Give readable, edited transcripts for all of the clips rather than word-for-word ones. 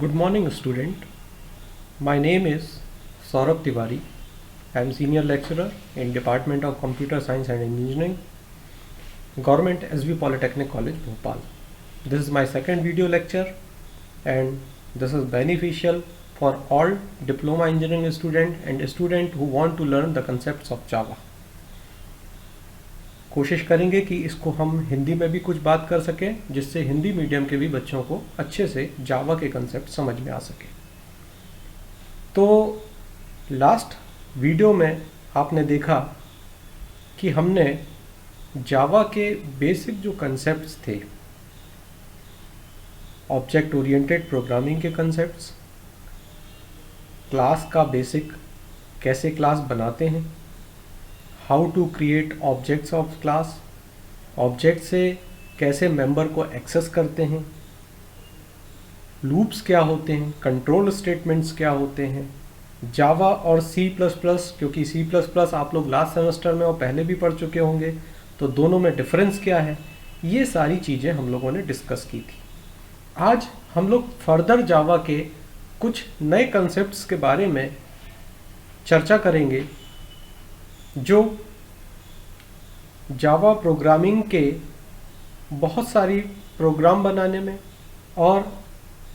Good morning, student. My name is Saurabh Tiwari. I am senior lecturer in Department of Computer Science and Engineering, Government SV Polytechnic College, Bhopal. This is my second video lecture, and this is beneficial for all diploma engineering student and student who want to learn the concepts of Java. कोशिश करेंगे कि इसको हम हिंदी में भी कुछ बात कर सकें, जिससे हिंदी मीडियम के भी बच्चों को अच्छे से जावा के कंसेप्ट समझ में आ सके। तो लास्ट वीडियो में आपने देखा कि हमने जावा के बेसिक जो कंसेप्ट्स थे, ऑब्जेक्ट ओरिएंटेड प्रोग्रामिंग के कंसेप्ट्स, क्लास का बेसिक कैसे क्लास बनाते हैं, how to create objects of class, object से कैसे मेंबर को एक्सेस करते हैं, लूप्स क्या होते हैं, कंट्रोल स्टेटमेंट्स क्या होते हैं, जावा और सी प्लस प्लस, क्योंकि सी प्लस प्लस आप लोग लास्ट सेमेस्टर में और पहले भी पढ़ चुके होंगे, तो दोनों में डिफरेंस क्या है, ये सारी चीज़ें हम लोगों ने डिस्कस की थी। आज हम लोग फर्दर जावा के कुछ नए कंसेप्ट्स के बारे में चर्चा करेंगे जो जावा प्रोग्रामिंग के बहुत सारी प्रोग्राम बनाने में और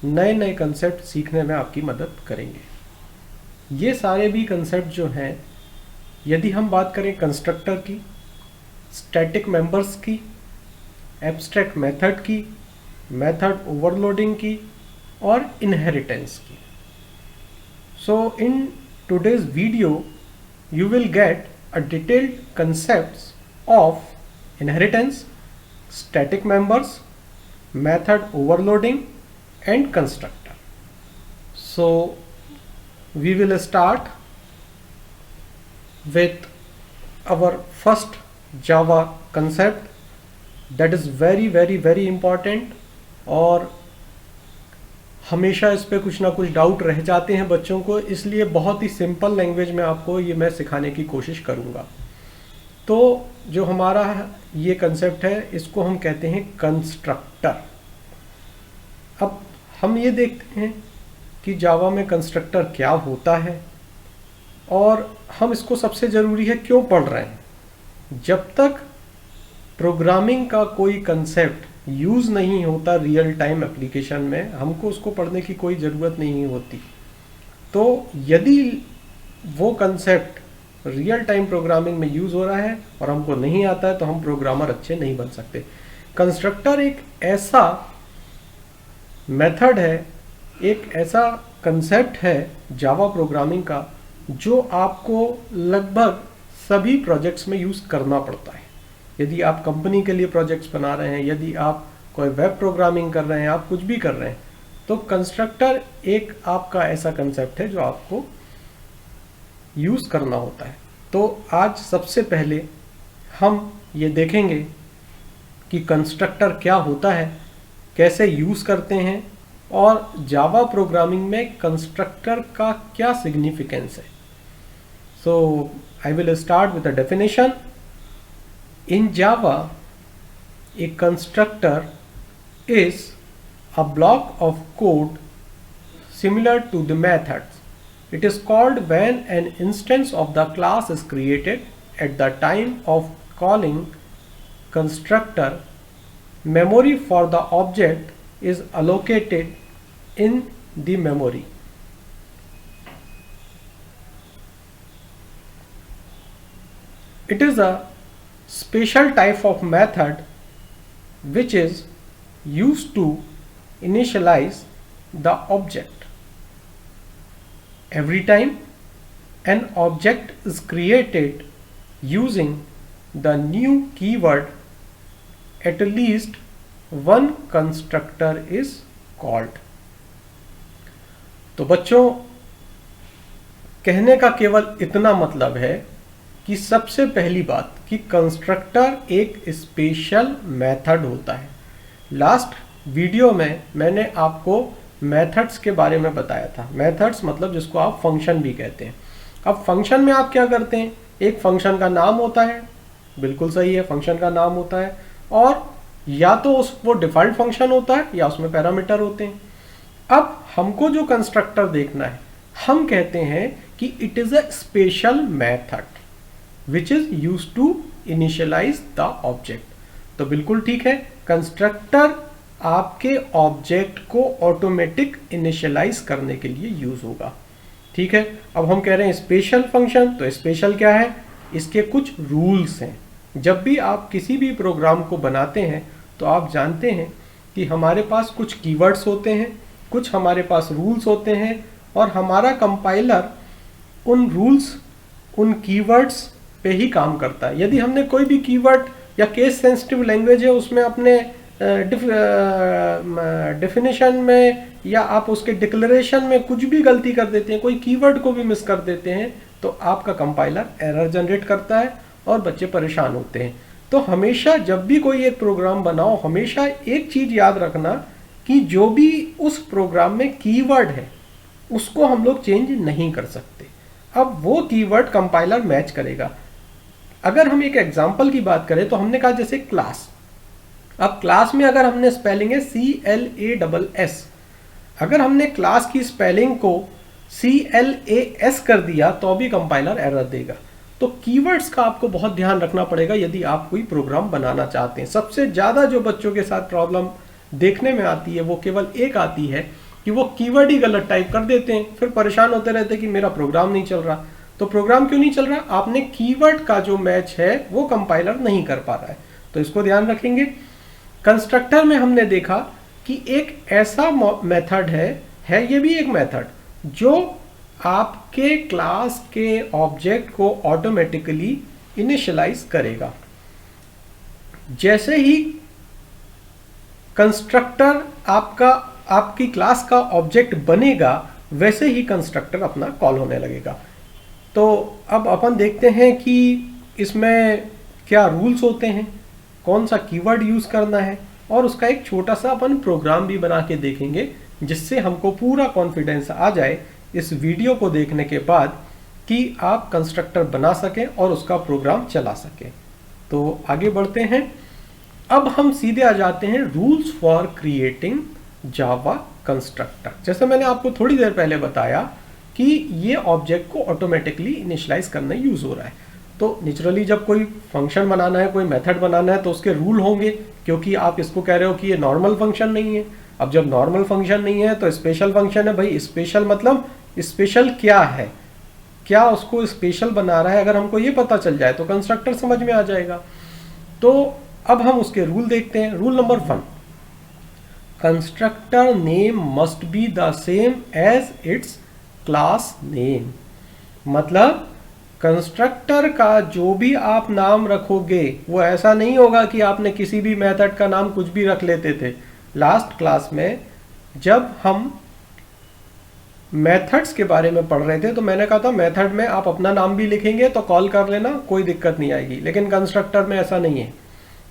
नए नए कंसेप्ट सीखने में आपकी मदद करेंगे। ये सारे भी कंसेप्ट जो हैं, यदि हम बात करें कंस्ट्रक्टर की, स्टैटिक मेंबर्स की, एब्स्ट्रैक्ट मेथड की, मेथड ओवरलोडिंग की और इनहेरिटेंस की। सो इन today's video you will get a detailed concepts of inheritance, static members, method overloading and constructor. So we will start with our first Java concept that is very important, और हमेशा इस पे कुछ ना कुछ डाउट रह जाते हैं बच्चों को, इसलिए बहुत ही सिंपल लैंग्वेज में आपको ये मैं सिखाने की कोशिश करूँगा। तो जो हमारा ये कंसेप्ट है, इसको हम कहते हैं कंस्ट्रक्टर। अब हम ये देखते हैं कि जावा में कंस्ट्रक्टर क्या होता है, और हम इसको सबसे ज़रूरी है क्यों पढ़ रहे हैं। जब तक प्रोग्रामिंग का कोई कंसेप्ट यूज़ नहीं होता रियल टाइम एप्लीकेशन में, हमको उसको पढ़ने की कोई ज़रूरत नहीं होती। तो यदि वो कंसेप्ट रियल टाइम प्रोग्रामिंग में यूज़ हो रहा है और हमको नहीं आता है, तो हम प्रोग्रामर अच्छे नहीं बन सकते। कंस्ट्रक्टर एक ऐसा मेथड है, एक ऐसा कंसेप्ट है जावा प्रोग्रामिंग का, जो आपको लगभग सभी प्रोजेक्ट्स में यूज़ करना पड़ता है। यदि आप कंपनी के लिए प्रोजेक्ट्स बना रहे हैं, यदि आप कोई वेब प्रोग्रामिंग कर रहे हैं, आप कुछ भी कर रहे हैं, तो कंस्ट्रक्टर एक आपका ऐसा कंसेप्ट है जो आपको यूज़ करना होता है। तो आज सबसे पहले हम ये देखेंगे कि कंस्ट्रक्टर क्या होता है, कैसे यूज़ करते हैं, और जावा प्रोग्रामिंग में कंस्ट्रक्टर का क्या सिग्निफिकेंस है। So I will start with the definition. In Java, a constructor is a block of code similar to the methods. It is called when an instance of the class is created. At the time of calling constructor, memory for the object is allocated in the memory. It is a special type of method which is used to initialize the object. Every time an object is created using the new keyword, at least one constructor is called. तो बच्चों, कहने का केवल इतना मतलब है कि सबसे पहली बात कि कंस्ट्रक्टर एक स्पेशल मेथड होता है। लास्ट वीडियो में मैंने आपको मेथड्स के बारे में बताया था। मेथड्स मतलब जिसको आप फंक्शन भी कहते हैं। अब फंक्शन में आप क्या करते हैं, एक फंक्शन का नाम होता है, बिल्कुल सही है, फंक्शन का नाम होता है, और या तो वो डिफॉल्ट फंक्शन होता है या उसमें पैरामीटर होते हैं। अब हमको जो कंस्ट्रक्टर देखना है, हम कहते हैं कि it is a special method which is use to initialise the object. तो बिल्कुल ठीक है, कंस्ट्रक्टर आपके ऑब्जेक्ट को ऑटोमेटिक इनिशियलाइज करने के लिए यूज होगा। ठीक है, अब हम कह रहे हैं स्पेशल फंक्शन, तो स्पेशल क्या है, इसके कुछ रूल्स हैं। जब भी आप किसी भी प्रोग्राम को बनाते हैं तो आप जानते हैं कि हमारे पास कुछ कीवर्ड्स होते हैं, कुछ हमारे पास रूल्स होते हैं, और हमारा कंपाइलर उन रूल्स, उन कीवर्ड्स पे ही काम करता है। यदि हमने कोई भी कीवर्ड या केस सेंसिटिव लैंग्वेज है उसमें अपने डेफिनेशन में या आप उसके डिक्लेरेशन में कुछ भी गलती कर देते हैं, कोई कीवर्ड को भी मिस कर देते हैं, तो आपका कंपाइलर एरर जनरेट करता है और बच्चे परेशान होते हैं। तो हमेशा जब भी कोई एक प्रोग्राम बनाओ, हमेशा एक चीज याद रखना कि जो भी उस प्रोग्राम में कीवर्ड है उसको हम लोग चेंज नहीं कर सकते। अब वो कीवर्ड कंपाइलर मैच करेगा। अगर हम एक एग्जांपल की बात करें तो हमने कहा जैसे क्लास, अब क्लास में अगर हमने स्पेलिंग है CLASS, अगर हमने क्लास की स्पेलिंग को CLAS कर दिया तो भी कंपाइलर एरर देगा। तो कीवर्ड्स का आपको बहुत ध्यान रखना पड़ेगा यदि आप कोई प्रोग्राम बनाना चाहते हैं। सबसे ज़्यादा जो बच्चों के साथ प्रॉब्लम देखने में आती है वो केवल एक आती है कि वो कीवर्ड ही गलत टाइप कर देते हैं, फिर परेशान होते रहते हैं कि मेरा प्रोग्राम नहीं चल रहा। तो प्रोग्राम क्यों नहीं चल रहा, आपने कीवर्ड का जो मैच है वो कंपाइलर नहीं कर पा रहा है, तो इसको ध्यान रखेंगे। कंस्ट्रक्टर में हमने देखा कि एक ऐसा मेथड है ये भी एक मेथड जो आपके क्लास के ऑब्जेक्ट को ऑटोमेटिकली इनिशियलाइज करेगा। जैसे ही कंस्ट्रक्टर आपकी क्लास का ऑब्जेक्ट बनेगा वैसे ही कंस्ट्रक्टर अपना कॉल होने लगेगा। तो अब अपन देखते हैं कि इसमें क्या रूल्स होते हैं, कौन सा कीवर्ड यूज करना है, और उसका एक छोटा सा अपन प्रोग्राम भी बना के देखेंगे जिससे हमको पूरा कॉन्फिडेंस आ जाए इस वीडियो को देखने के बाद कि आप कंस्ट्रक्टर बना सकें और उसका प्रोग्राम चला सकें। तो आगे बढ़ते हैं। अब हम सीधे आ जाते हैं rules for creating Java constructor. जैसे मैंने आपको थोड़ी देर पहले बताया कि ये ऑब्जेक्ट को ऑटोमेटिकली इनिशियलाइज करना यूज हो रहा है। तो नेचुरली जब कोई फंक्शन बनाना है, कोई मेथड बनाना है तो उसके रूल होंगे, क्योंकि आप इसको कह रहे हो कि ये नॉर्मल फंक्शन नहीं है। अब जब नॉर्मल फंक्शन नहीं है तो स्पेशल फंक्शन है। भाई स्पेशल मतलब स्पेशल क्या है, क्या उसको स्पेशल बना रहा है, अगर हमको ये पता चल जाए तो कंस्ट्रक्टर समझ में आ जाएगा। तो अब हम उसके रूल देखते हैं। Rule number 1, constructor name must be the same as its class name. मतलब कंस्ट्रक्टर का जो भी आप नाम रखोगे वो ऐसा नहीं होगा कि आपने किसी भी मेथड का नाम कुछ भी रख लेते थे। लास्ट क्लास में जब हम मेथड्स के बारे में पढ़ रहे थे तो मैंने कहा था मेथड में आप अपना नाम भी लिखेंगे तो कॉल कर लेना, कोई दिक्कत नहीं आएगी, लेकिन कंस्ट्रक्टर में ऐसा नहीं है।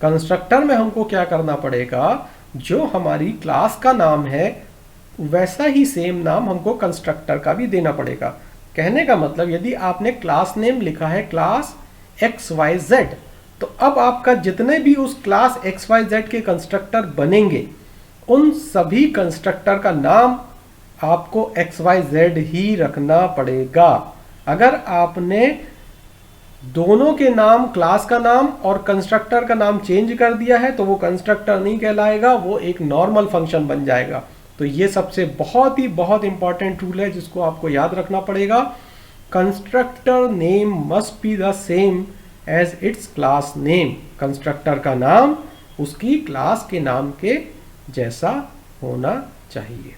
कंस्ट्रक्टर में हमको क्या करना पड़ेगा, जो हमारी क्लास का नाम है वैसा ही सेम नाम हमको कंस्ट्रक्टर का भी देना पड़ेगा। कहने का मतलब यदि आपने क्लास नेम लिखा है क्लास XYZ, तो अब आपका जितने भी उस क्लास XYZ के कंस्ट्रक्टर बनेंगे उन सभी कंस्ट्रक्टर का नाम आपको XYZ ही रखना पड़ेगा। अगर आपने दोनों के नाम, क्लास का नाम और कंस्ट्रक्टर का नाम चेंज कर दिया है तो वो कंस्ट्रक्टर नहीं कहलाएगा, वो एक नॉर्मल फंक्शन बन जाएगा। तो ये सबसे बहुत इंपॉर्टेंट रूल है जिसको आपको याद रखना पड़ेगा। Constructor name must be the same as its class name. Constructor का नाम उसकी क्लास के नाम के जैसा होना चाहिए।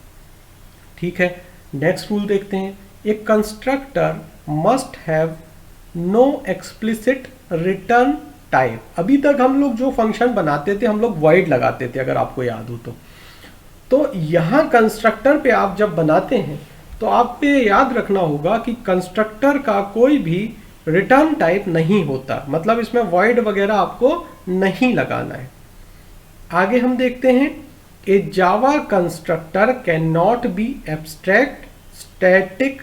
ठीक है, नेक्स्ट रूल देखते हैं। A constructor must have no explicit return type. अभी तक हम लोग जो फंक्शन बनाते थे हम लोग वॉइड लगाते थे, अगर आपको याद हो तो यहाँ कंस्ट्रक्टर पे आप जब बनाते हैं तो आपको याद रखना होगा कि कंस्ट्रक्टर का कोई भी रिटर्न टाइप नहीं होता, मतलब इसमें वॉइड वगैरह आपको नहीं लगाना है। आगे हम देखते हैं, a Java constructor can not be abstract, static,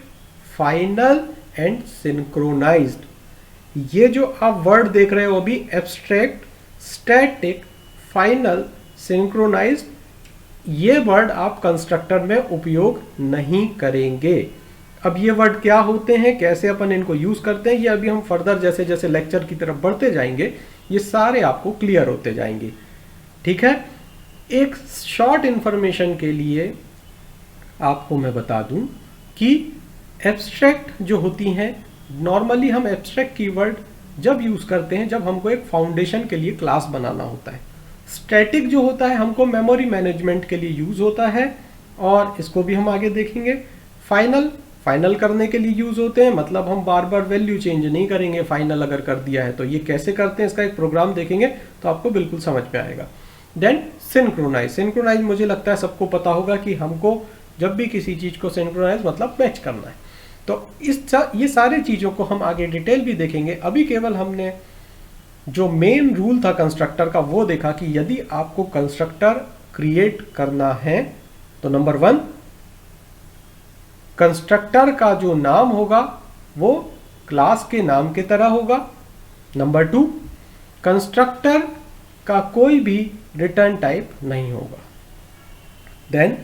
final and synchronized. ये जो आप वर्ड देख रहे हो अभी, एब्स्ट्रैक्ट, स्टैटिक, फाइनल, सिंक्रोनाइज्ड, ये वर्ड आप कंस्ट्रक्टर में उपयोग नहीं करेंगे। अब ये वर्ड क्या होते हैं, कैसे अपन इनको यूज करते हैं, ये अभी हम फर्दर जैसे जैसे लेक्चर की तरफ बढ़ते जाएंगे ये सारे आपको क्लियर होते जाएंगे। ठीक है, एक शॉर्ट इंफॉर्मेशन के लिए आपको मैं बता दूं कि एब्स्ट्रैक्ट जो होती हैं, नॉर्मली हम एब्स्ट्रैक्ट कीवर्ड जब यूज करते हैं जब हमको एक फाउंडेशन के लिए क्लास बनाना होता है। स्टैटिक जो होता है हमको मेमोरी मैनेजमेंट के लिए यूज होता है और इसको भी हम आगे देखेंगे। फाइनल करने के लिए यूज होते हैं, मतलब हम बार बार वैल्यू चेंज नहीं करेंगे फाइनल अगर कर दिया है तो। ये कैसे करते हैं इसका एक प्रोग्राम देखेंगे तो आपको बिल्कुल समझ में आएगा। देन सिंक्रोनाइज मुझे लगता है सबको पता होगा कि हमको जब भी किसी चीज को सिंक्रोनाइज मतलब मैच करना है। तो ये सारे चीजों को हम आगे डिटेल भी देखेंगे। अभी केवल हमने जो मेन रूल था कंस्ट्रक्टर का वो देखा कि यदि आपको कंस्ट्रक्टर क्रिएट करना है तो नंबर 1 कंस्ट्रक्टर का जो नाम होगा वो क्लास के नाम की तरह होगा। नंबर 2 कंस्ट्रक्टर का कोई भी रिटर्न टाइप नहीं होगा। Then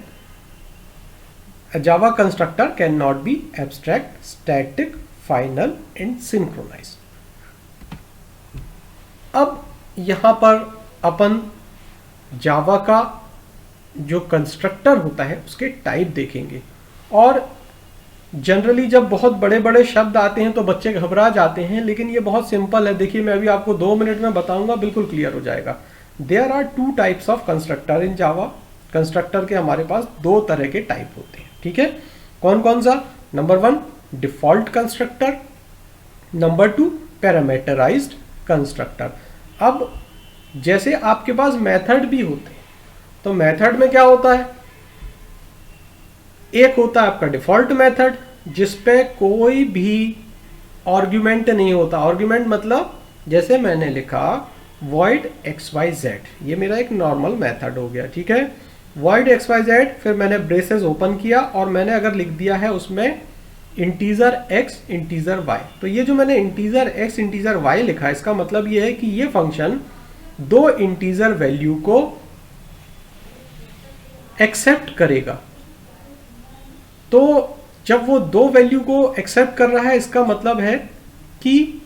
Java constructor can not be abstract, static, final and synchronise. अब यहां पर अपन जावा का जो कंस्ट्रक्टर होता है उसके टाइप देखेंगे। और जनरली जब बहुत बड़े बड़े शब्द आते हैं तो बच्चे घबरा जाते हैं, लेकिन ये बहुत सिंपल है। देखिए मैं अभी आपको 2 मिनट में बताऊंगा, बिल्कुल क्लियर हो जाएगा। There are 2 types of constructor in Java. Constructor के हमारे पास 2 तरह के टाइप होते हैं। ठीक है, कौन कौन सा? Number 1 default constructor, number 2 parameterised constructor. अब जैसे आपके पास मेथड भी होते हैं तो मेथड में क्या होता है, एक होता है आपका डिफॉल्ट मेथड जिसपे कोई भी आर्गुमेंट नहीं होता। आर्गुमेंट मतलब जैसे मैंने लिखा void xyz, ये मेरा एक नॉर्मल मेथड हो गया। ठीक है, void xyz, फिर मैंने ब्रेसेस ओपन किया और मैंने अगर लिख दिया है उसमें इंटीजर x इंटीजर y, तो ये जो मैंने इंटीजर x इंटीजर y लिखा है इसका मतलब ये है कि ये फंक्शन 2 इंटीजर वैल्यू को एक्सेप्ट करेगा। तो जब वो 2 वैल्यू को एक्सेप्ट कर रहा है इसका मतलब है कि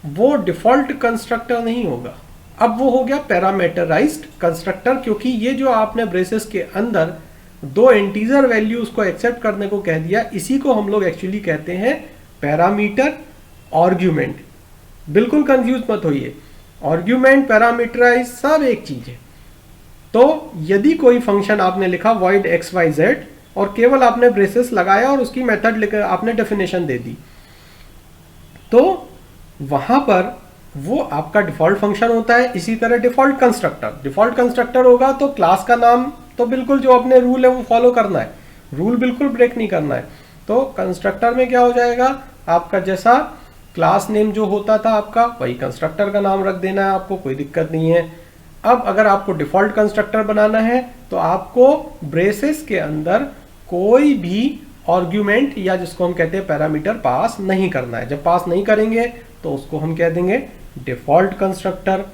वो डिफॉल्ट कंस्ट्रक्टर नहीं होगा। अब वो हो गया पैरामीटराइज्ड कंस्ट्रक्टर, क्योंकि ये जो आपने ब्रेसेस के अंदर 2 इंटीजर वैल्यूज को एक्सेप्ट करने को कह दिया, इसी को हम लोग एक्चुअली कहते हैं पैरामीटर आर्ग्यूमेंट। बिल्कुल कंफ्यूज मत होइए, आर्ग्यूमेंट पैरामीटराइज सब एक चीज है। तो यदि कोई फंक्शन आपने लिखा void xyz और केवल आपने ब्रेसेस लगाया और उसकी मेथड लेकर आपने डेफिनेशन दे दी, तो वहां पर वो आपका डिफॉल्ट फंक्शन होता है। इसी तरह डिफॉल्ट कंस्ट्रक्टर होगा तो क्लास का नाम तो बिल्कुल जो अपने रूल है वो फॉलो करना है, रूल बिल्कुल ब्रेक नहीं करना है। तो कंस्ट्रक्टर में क्या हो जाएगा, आपका जैसा क्लास नेम जो होता था आपका वही कंस्ट्रक्टर का नाम रख देना है, आपको कोई दिक्कत नहीं है। अब अगर आपको डिफॉल्ट कंस्ट्रक्टर बनाना है तो आपको ब्रेसेस के अंदर कोई भी आर्ग्यूमेंट या जिसको हम कहते हैं पैरामीटर पास नहीं करना है। जब पास नहीं करेंगे तो उसको हम कह देंगे डिफॉल्ट कंस्ट्रक्टर।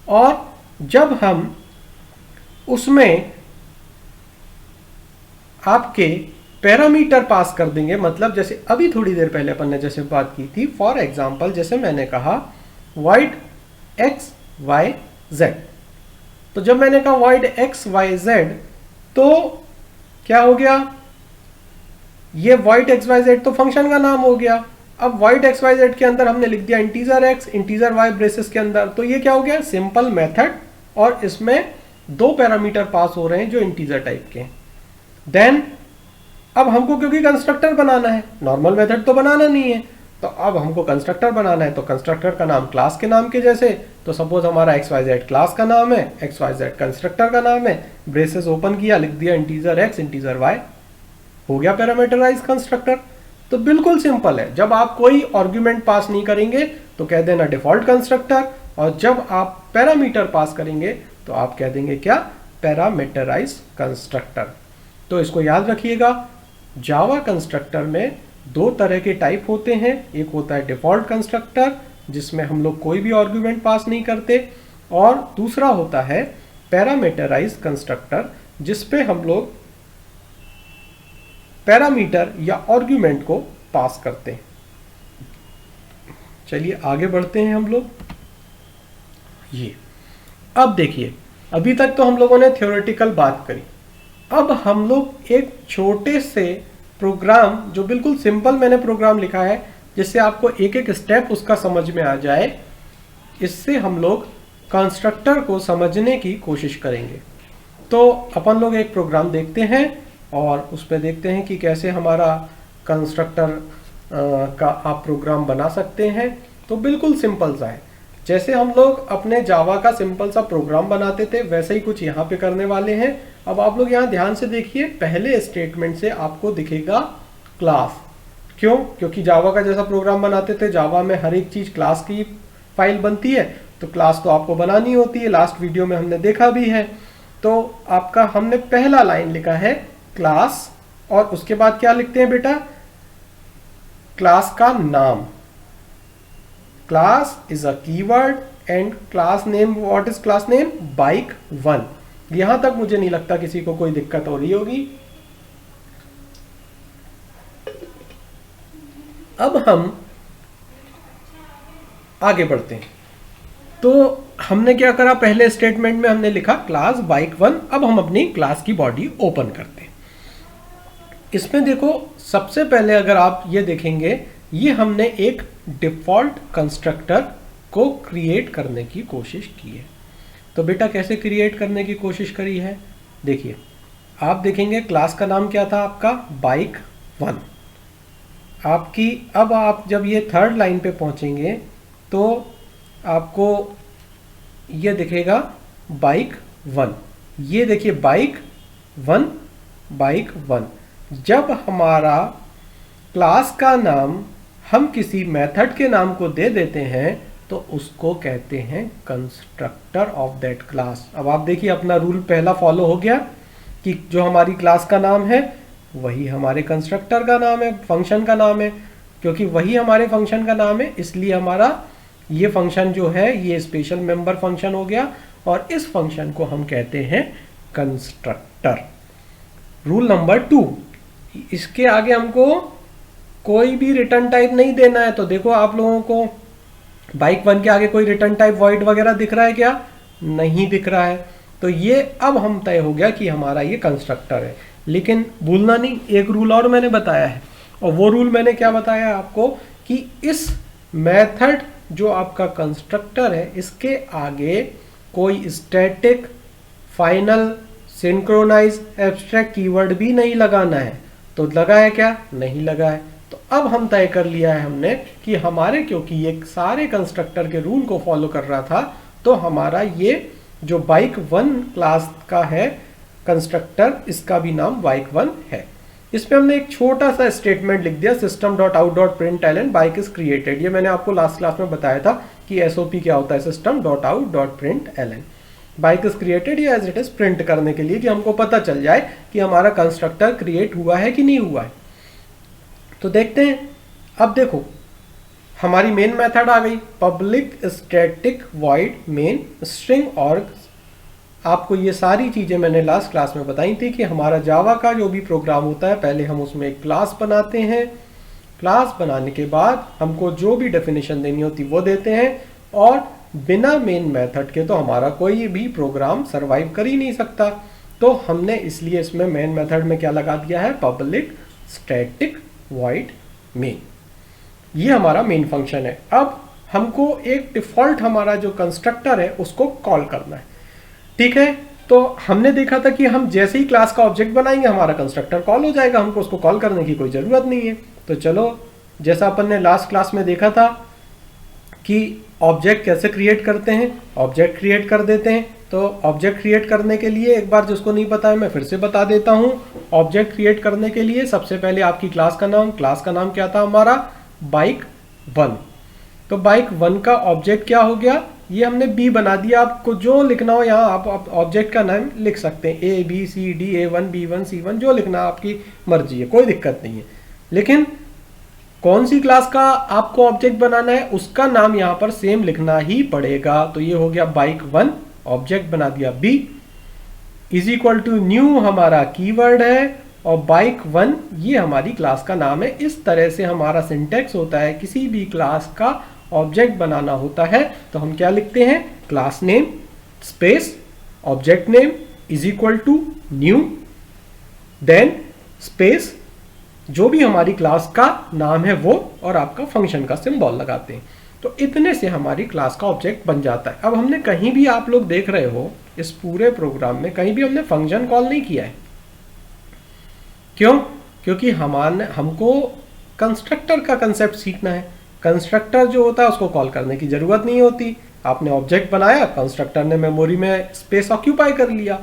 और जब हम उसमें आपके पैरामीटर पास कर देंगे, मतलब जैसे अभी थोड़ी देर पहले अपन ने जैसे बात की थी, फॉर एग्जांपल जैसे मैंने कहा void x y z, तो जब मैंने कहा void x y z तो क्या हो गया, ये void x y z तो फंक्शन का नाम हो गया। अब void x y z के अंदर हमने लिख दिया integer x integer y braces के अंदर, तो ये क्या हो गया, सिंपल मेथड, और इसमें 2 पैरामीटर पास हो रहे हैं जो इंटीजर टाइप के हैं। देन अब हमको क्योंकि कंस्ट्रक्टर बनाना है, नॉर्मल मेथड तो बनाना नहीं है, तो अब हमको कंस्ट्रक्टर बनाना है। तो कंस्ट्रक्टर का नाम क्लास के नाम के जैसे, तो सपोज हमारा xyz क्लास का नाम है, xyz कंस्ट्रक्टर का नाम है, ब्रेसेस ओपन किया, लिख दिया इंटीजर x इंटीजर y, हो गया पैरामीटराइज कंस्ट्रक्टर। तो बिल्कुल सिंपल है, जब आप कोई आर्ग्यूमेंट पास नहीं करेंगे तो कह देना डिफॉल्ट कंस्ट्रक्टर, और जब आप पैरामीटर पास करेंगे तो आप कह देंगे क्या, पैरामीटराइज कंस्ट्रक्टर। तो इसको याद रखिएगा, जावा कंस्ट्रक्टर में 2 तरह के टाइप होते हैं। एक होता है डिफॉल्ट कंस्ट्रक्टर जिसमें हम लोग कोई भी आर्ग्यूमेंट पास नहीं करते, और दूसरा होता है पैरामीटराइज कंस्ट्रक्टर, जिसपे हम लोग पैरामीटर या आर्गुमेंट को पास करते हैं। चलिए आगे बढ़ते हैं हम लोग। ये अब देखिए, अभी तक तो हम लोगों ने थ्योरेटिकल बात करी, अब हम लोग एक छोटे से प्रोग्राम, जो बिल्कुल सिंपल मैंने प्रोग्राम लिखा है जिससे आपको एक एक स्टेप उसका समझ में आ जाए, इससे हम लोग कंस्ट्रक्टर को समझने की कोशिश करेंगे। तो अपन लोग एक प्रोग्राम देखते हैं और उस पर देखते हैं कि कैसे हमारा कंस्ट्रक्टर का आप प्रोग्राम बना सकते हैं। तो बिल्कुल सिंपल सा है, जैसे हम लोग अपने जावा का सिंपल सा प्रोग्राम बनाते थे वैसे ही कुछ यहाँ पे करने वाले हैं। अब आप लोग यहाँ ध्यान से देखिए, पहले स्टेटमेंट से आपको दिखेगा क्लास। क्यों? क्योंकि जावा का जैसा प्रोग्राम बनाते थे, जावा में हर एक चीज क्लास की फाइल बनती है, तो क्लास तो आपको बनानी होती है, लास्ट वीडियो में हमने देखा भी है। तो आपका हमने पहला लाइन लिखा है क्लास, और उसके बाद क्या लिखते हैं बेटा? क्लास का नाम। Class is a keyword and class name, what is class name? bike1। यहां तक मुझे नहीं लगता किसी को कोई दिक्कत हो रही होगी। अब हम आगे बढ़ते हैं। तो हमने क्या करा, पहले स्टेटमेंट में हमने लिखा क्लास bike1। अब हम अपनी क्लास की बॉडी ओपन करते हैं। इसमें देखो, सबसे पहले अगर आप ये देखेंगे, ये हमने एक डिफॉल्ट कंस्ट्रक्टर को क्रिएट करने की कोशिश की है। तो बेटा कैसे क्रिएट करने की कोशिश करी है? देखिए, आप देखेंगे क्लास का नाम क्या था आपका? bike1। आपकी अब आप जब ये थर्ड लाइन पे पहुंचेंगे तो आपको ये दिखेगा bike1। ये देखिए bike1, bike1। जब हमारा क्लास का नाम हम किसी मेथड के नाम को दे देते हैं तो उसको कहते हैं कंस्ट्रक्टर ऑफ दैट क्लास। अब आप देखिए, अपना रूल पहला फॉलो हो गया कि जो हमारी क्लास का नाम है वही हमारे कंस्ट्रक्टर का नाम है, फंक्शन का नाम है। क्योंकि वही हमारे फंक्शन का नाम है, इसलिए हमारा ये फंक्शन जो है ये स्पेशल मेंबर फंक्शन हो गया, और इस फंक्शन को हम कहते हैं कंस्ट्रक्टर। रूल नंबर 2, इसके आगे हमको कोई भी रिटर्न टाइप नहीं देना है। तो देखो, आप लोगों को bike1 के आगे कोई रिटर्न टाइप वॉइड वगैरह दिख रहा है क्या? नहीं दिख रहा है। तो ये अब हम तय हो गया कि हमारा ये कंस्ट्रक्टर है। लेकिन भूलना नहीं, एक रूल और मैंने बताया है, और वो रूल मैंने क्या बताया आपको कि इस मेथड जो आपका कंस्ट्रक्टर है, इसके आगे कोई static, final, synchronise, abstract keyword भी नहीं लगाना है। तो लगा है क्या? नहीं लगा है। तो अब हम तय कर लिया है हमने कि हमारे, क्योंकि ये सारे कंस्ट्रक्टर के रूल को फॉलो कर रहा था, तो हमारा ये जो bike1 क्लास का है कंस्ट्रक्टर, इसका भी नाम bike1 है। इसमें हमने एक छोटा सा स्टेटमेंट लिख दिया, system.out.println bike is created। ये मैंने आपको लास्ट क्लास में बताया था कि SOP क्या होता है, system.out.println बाइक इज क्रिएटेड, या एज इट इज प्रिंट करने के लिए कि हमको पता चल जाए कि हमारा कंस्ट्रक्टर क्रिएट हुआ है कि नहीं हुआ है। तो देखते हैं। अब देखो, हमारी मेन मेथड आ गई, public static void main string org. आपको ये सारी चीजें मैंने लास्ट क्लास में बताई थी कि हमारा जावा का जो भी प्रोग्राम होता है, पहले हम उसमें एक क्लास बनाते हैं। क्लास बनाने के बाद हमको जो भी डेफिनेशन देनी होती वो देते हैं, और बिना मेन मेथड के तो हमारा कोई भी प्रोग्राम सरवाइव कर ही नहीं सकता। तो हमने इसलिए इसमें मेन मेथड में क्या लगा दिया है? Public static void main. ये हमारा मेन फंक्शन है। अब हमको एक डिफॉल्ट हमारा जो कंस्ट्रक्टर है उसको कॉल करना है। ठीक है, तो हमने देखा था कि हम जैसे ही क्लास का ऑब्जेक्ट बनाएंगे हमारा कंस्ट्रक्टर कॉल हो जाएगा, हमको उसको कॉल करने की कोई ज़रूरत नहीं है। तो चलो, जैसा अपन ने लास्ट क्लास में देखा था कि ऑब्जेक्ट कैसे क्रिएट करते हैं, ऑब्जेक्ट क्रिएट कर देते हैं। तो ऑब्जेक्ट क्रिएट करने के लिए, एक बार जिसको नहीं पता है मैं फिर से बता देता हूँ। ऑब्जेक्ट क्रिएट करने के लिए सबसे पहले आपकी क्लास का नाम क्या था हमारा? bike1। तो bike1 का ऑब्जेक्ट क्या हो गया? ये हमने b बना दिया। आपको जो लिखना हो यहाँ आप ऑब्जेक्ट का नाम लिख सकते हैं, a b c d a1 b1 c1, जो लिखना आपकी मर्जी है, कोई दिक्कत नहीं है। लेकिन कौन सी क्लास का आपको ऑब्जेक्ट बनाना है उसका नाम यहाँ पर सेम लिखना ही पड़ेगा। तो ये हो गया bike1, ऑब्जेक्ट बना दिया b, is equal to new हमारा कीवर्ड है और bike1 ये हमारी क्लास का नाम है। इस तरह से हमारा सिंटेक्स होता है। किसी भी क्लास का ऑब्जेक्ट बनाना होता है तो हम क्या लिखते हैं, class name space object name is equal to new, then space जो भी हमारी क्लास का नाम है वो, और आपका फंक्शन का सिंबल लगाते हैं। तो इतने से हमारी क्लास का ऑब्जेक्ट बन जाता है। अब हमने कहीं भी, आप लोग देख रहे हो इस पूरे प्रोग्राम में कहीं भी हमने फंक्शन कॉल नहीं किया है। क्यों? क्योंकि हमको कंस्ट्रक्टर का कंसेप्ट सीखना है। कंस्ट्रक्टर जो होता है उसको कॉल करने की जरूरत नहीं होती। आपने ऑब्जेक्ट बनाया, कंस्ट्रक्टर ने मेमोरी में स्पेस ऑक्यूपाई कर लिया।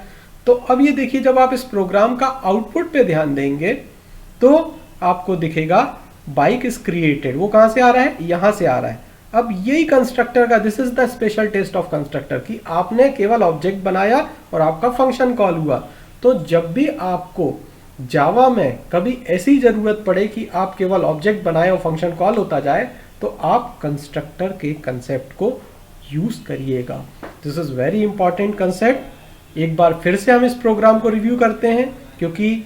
तो अब ये देखिए, जब आप इस प्रोग्राम का आउटपुट पे ध्यान देंगे तो आपको दिखेगा बाइक इज क्रिएटेड। वो कहां से आ रहा है, यहां से आ रहा है। अब यही कंस्ट्रक्टर का, this is the special test of constructor, कि आपने केवल ऑब्जेक्ट बनाया और आपका फंक्शन कॉल हुआ। तो जब भी आपको जावा में कभी ऐसी जरूरत पड़े कि आप केवल ऑब्जेक्ट बनाए और फंक्शन कॉल होता जाए, तो आप कंस्ट्रक्टर के कंसेप्ट को यूज करिएगा। This is very important concept. एक बार फिर से हम इस प्रोग्राम को रिव्यू करते हैं, क्योंकि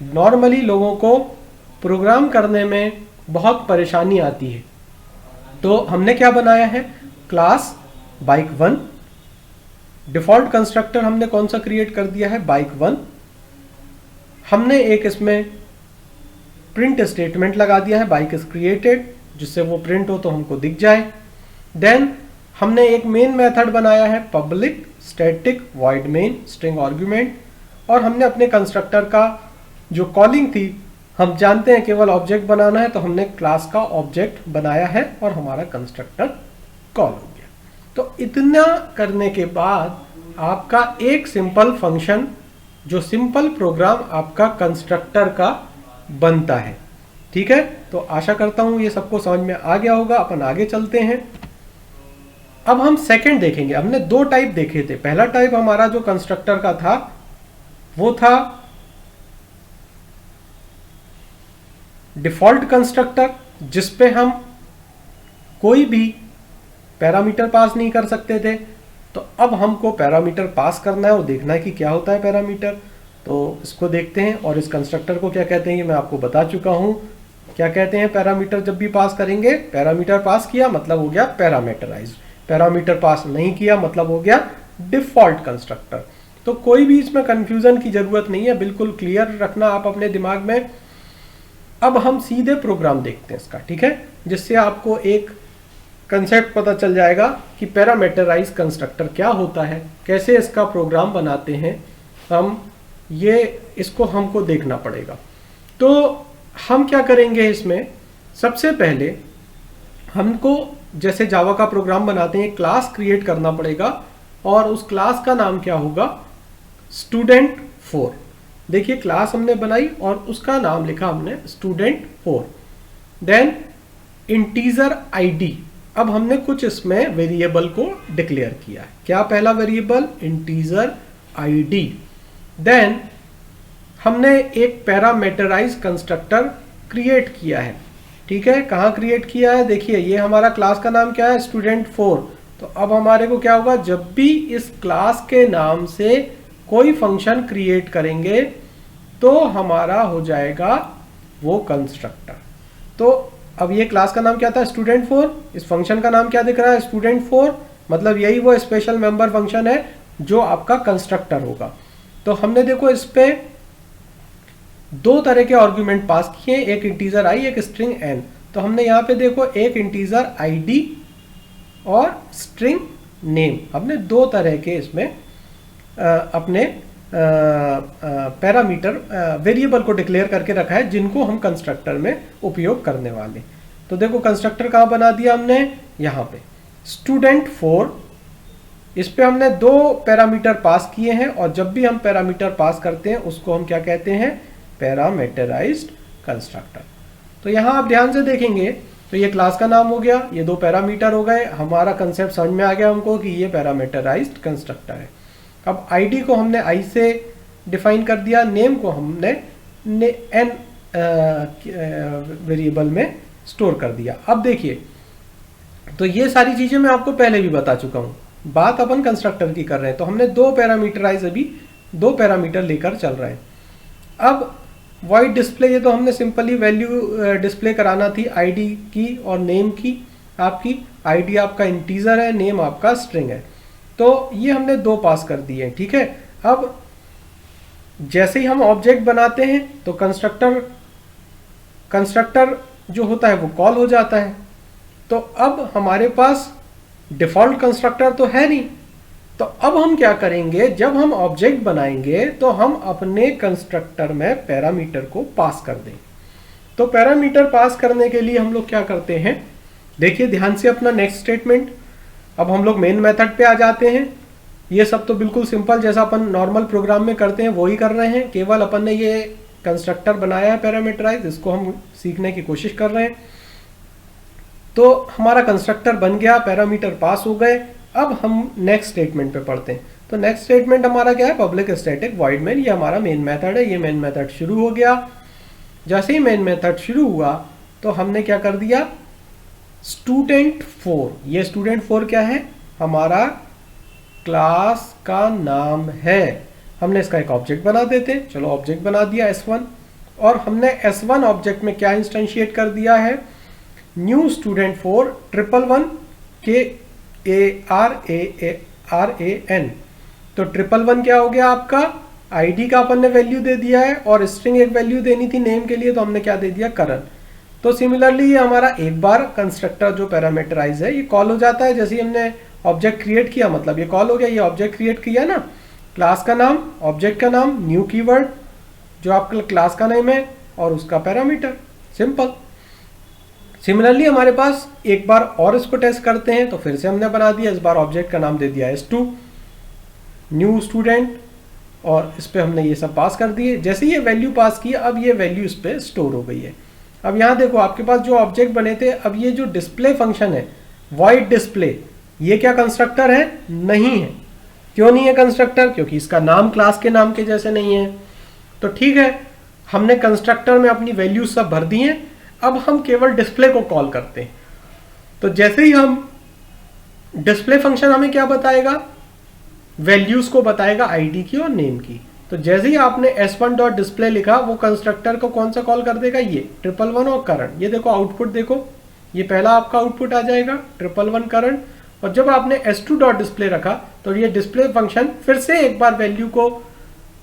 नॉर्मली लोगों को प्रोग्राम करने में बहुत परेशानी आती है। तो हमने क्या बनाया है, क्लास bike1, डिफॉल्ट कंस्ट्रक्टर हमने कौन सा क्रिएट कर दिया है, bike1। हमने एक इसमें प्रिंट स्टेटमेंट लगा दिया है, बाइक इज क्रिएटेड, जिससे वो प्रिंट हो तो हमको दिख जाए। देन हमने एक मेन मेथड बनाया है, public static void main string argument, और हमने अपने कंस्ट्रक्टर का जो कॉलिंग थी, हम जानते हैं केवल ऑब्जेक्ट बनाना है, तो हमने क्लास का ऑब्जेक्ट बनाया है और हमारा कंस्ट्रक्टर कॉल हो गया। तो इतना करने के बाद आपका एक सिंपल फंक्शन, जो सिंपल प्रोग्राम आपका कंस्ट्रक्टर का बनता है। ठीक है, तो आशा करता हूं ये सबको समझ में आ गया होगा। अपन आगे चलते हैं। अब हम सेकंड देखेंगे। हमने दो टाइप देखे थे। पहला टाइप हमारा जो कंस्ट्रक्टर का था वो था डिफॉल्ट कंस्ट्रक्टर, जिसपे हम कोई भी पैरामीटर पास नहीं कर सकते थे। तो अब हमको पैरामीटर पास करना है और देखना है कि क्या होता है पैरामीटर। तो इसको देखते हैं, और इस कंस्ट्रक्टर को क्या कहते हैं ये मैं आपको बता चुका हूं। क्या कहते हैं पैरामीटर जब भी पास करेंगे, पैरामीटर पास किया मतलब हो गया पैरामीटराइज्ड, पैरामीटर पास नहीं किया मतलब हो गया डिफॉल्ट कंस्ट्रक्टर। तो कोई भी इसमें कंफ्यूजन की जरूरत नहीं है, बिल्कुल क्लियर रखना आप अपने दिमाग में। अब हम सीधे प्रोग्राम देखते हैं इसका, ठीक है, जिससे आपको एक कंसेप्ट पता चल जाएगा कि पैरामीटराइज कंस्ट्रक्टर क्या होता है, कैसे इसका प्रोग्राम बनाते हैं हम, ये इसको हमको देखना पड़ेगा। तो हम क्या करेंगे इसमें, सबसे पहले हमको जैसे जावा का प्रोग्राम बनाते हैं क्लास क्रिएट करना पड़ेगा, और उस क्लास का नाम क्या होगा, student4। देखिए क्लास हमने बनाई और उसका नाम लिखा हमने student4। देन इंटीजर आईडी, अब हमने कुछ इसमें वेरिएबल को डिक्लेयर किया है। क्या पहला वेरिएबल, इंटीजर आईडी। देन हमने एक पैरामीटराइज कंस्ट्रक्टर क्रिएट किया है। ठीक है, कहाँ क्रिएट किया है, देखिए ये हमारा क्लास का नाम क्या है, student4। तो अब हमारे को क्या होगा, जब भी इस क्लास के नाम से कोई फंक्शन क्रिएट करेंगे तो हमारा हो जाएगा वो कंस्ट्रक्टर। तो अब ये क्लास का नाम क्या था, student4, इस फंक्शन का नाम क्या दिख रहा है, student4, मतलब यही वो स्पेशल मेंबर फंक्शन है जो आपका कंस्ट्रक्टर होगा। तो हमने देखो इस पे दो तरह के आर्गुमेंट पास किए, एक इंटीजर आई, एक स्ट्रिंग एन। तो हमने यहाँ पे देखो एक इंटीजर आईडी और स्ट्रिंग नेम, हमने दो तरह के इसमें अपने पैरामीटर वेरिएबल को डिक्लेयर करके रखा है, जिनको हम कंस्ट्रक्टर में उपयोग करने वाले। तो देखो कंस्ट्रक्टर कहाँ बना दिया हमने, यहाँ पे student4, इस पे हमने दो पैरामीटर पास किए हैं, और जब भी हम पैरामीटर पास करते हैं उसको हम क्या कहते हैं, पैरामीटराइज्ड कंस्ट्रक्टर। तो यहाँ आप ध्यान से देखेंगे तो ये क्लास का नाम हो गया, ये दो पैरामीटर हो गए, हमारा कंसेप्ट समझ में आ गया हमको कि ये पैरामीटराइज्ड कंस्ट्रक्टर है। अब आईडी को हमने आई से डिफाइन कर दिया, नेम को हमने एन वेरिएबल में स्टोर कर दिया। अब देखिए, तो ये सारी चीजें मैं आपको पहले भी बता चुका हूं, बात अपन कंस्ट्रक्टर की कर रहे हैं। तो हमने दो पैरामीटराइज अभी दो पैरामीटर लेकर चल रहे हैं। अब वॉइड डिस्प्ले, ये तो हमने सिंपली वैल्यू डिस्प्ले कराना थी आईडी की और नेम की। आपकी आईडी आपका इंटीजर है, नेम आपका स्ट्रिंग है, तो ये हमने दो पास कर दिए हैं। ठीक है, अब जैसे ही हम ऑब्जेक्ट बनाते हैं तो कंस्ट्रक्टर जो होता है वो कॉल हो जाता है। तो अब हमारे पास डिफॉल्ट कंस्ट्रक्टर तो है नहीं, तो अब हम क्या करेंगे, जब हम ऑब्जेक्ट बनाएंगे तो हम अपने कंस्ट्रक्टर में पैरामीटर को पास कर देंगे। तो पैरामीटर पास करने के लिए हम लोग क्या करते हैं, देखिए ध्यान से अपना नेक्स्ट स्टेटमेंट। अब हम लोग मेन मेथड पे आ जाते हैं। ये सब तो बिल्कुल सिंपल जैसा अपन नॉर्मल प्रोग्राम में करते हैं वो ही कर रहे हैं, केवल अपन ने ये कंस्ट्रक्टर बनाया है पैरामीटराइज, इसको हम सीखने की कोशिश कर रहे हैं। तो हमारा कंस्ट्रक्टर बन गया, पैरामीटर पास हो गए। अब हम नेक्स्ट स्टेटमेंट पे पढ़ते हैं। तो नेक्स्ट स्टेटमेंट हमारा क्या है, पब्लिक स्टैटिक वॉइड मेन। ये हमारा मेन मेथड है, ये मेन मेथड शुरू हो गया। जैसे ही मेन मेथड शुरू हुआ तो हमने क्या कर दिया, student4, ये student4 क्या है, हमारा क्लास का नाम है। हमने इसका एक ऑब्जेक्ट बना देते, चलो ऑब्जेक्ट बना दिया S1, और हमने S1 ऑब्जेक्ट में क्या इंस्टेंशिएट कर दिया है, न्यू student4 111 KARAN। तो 111 क्या हो गया आपका, आईडी का अपन ने वैल्यू दे दिया है, और स्ट्रिंग एक वैल्यू देनी थी नेम के लिए, तो हमने क्या दे दिया, करण। तो सिमिलरली ये हमारा एक बार कंस्ट्रक्टर जो पैरामीटराइज है ये कॉल हो जाता है। जैसे ही हमने ऑब्जेक्ट क्रिएट किया मतलब ये कॉल हो गया। ये ऑब्जेक्ट क्रिएट किया ना, क्लास का नाम, ऑब्जेक्ट का नाम, न्यू कीवर्ड जो आपका क्लास का नेम है और उसका पैरामीटर, सिंपल। सिमिलरली हमारे पास एक बार और इसको टेस्ट करते हैं, तो फिर से हमने बना दिया, इस बार ऑब्जेक्ट का नाम दे दिया S2, न्यू स्टूडेंट, और इस पर हमने ये सब पास कर दिए। जैसे ये वैल्यू पास की, अब ये वैल्यू इस पर स्टोर हो गई है। अब यहाँ देखो आपके पास जो ऑब्जेक्ट बने थे, अब ये जो डिस्प्ले फंक्शन है वॉइड डिस्प्ले, ये क्या कंस्ट्रक्टर है, नहीं है। क्यों नहीं है कंस्ट्रक्टर, क्योंकि इसका नाम क्लास के नाम के जैसे नहीं है। तो ठीक है, हमने कंस्ट्रक्टर में अपनी वैल्यूज सब भर दी हैं, अब हम केवल डिस्प्ले को कॉल करते हैं। तो जैसे ही हम डिस्प्ले फंक्शन हमें क्या बताएगा, वैल्यूज को बताएगा आईडी की और नेम की। तो जैसे ही आपने s1.display लिखा, वो कंस्ट्रक्टर को कौन सा कॉल कर देगा, ये 111 और करंट। ये देखो आउटपुट देखो, ये पहला आपका आउटपुट आ जाएगा 111 करंट। और जब आपने s2.display रखा तो ये डिस्प्ले फंक्शन फिर से एक बार वैल्यू को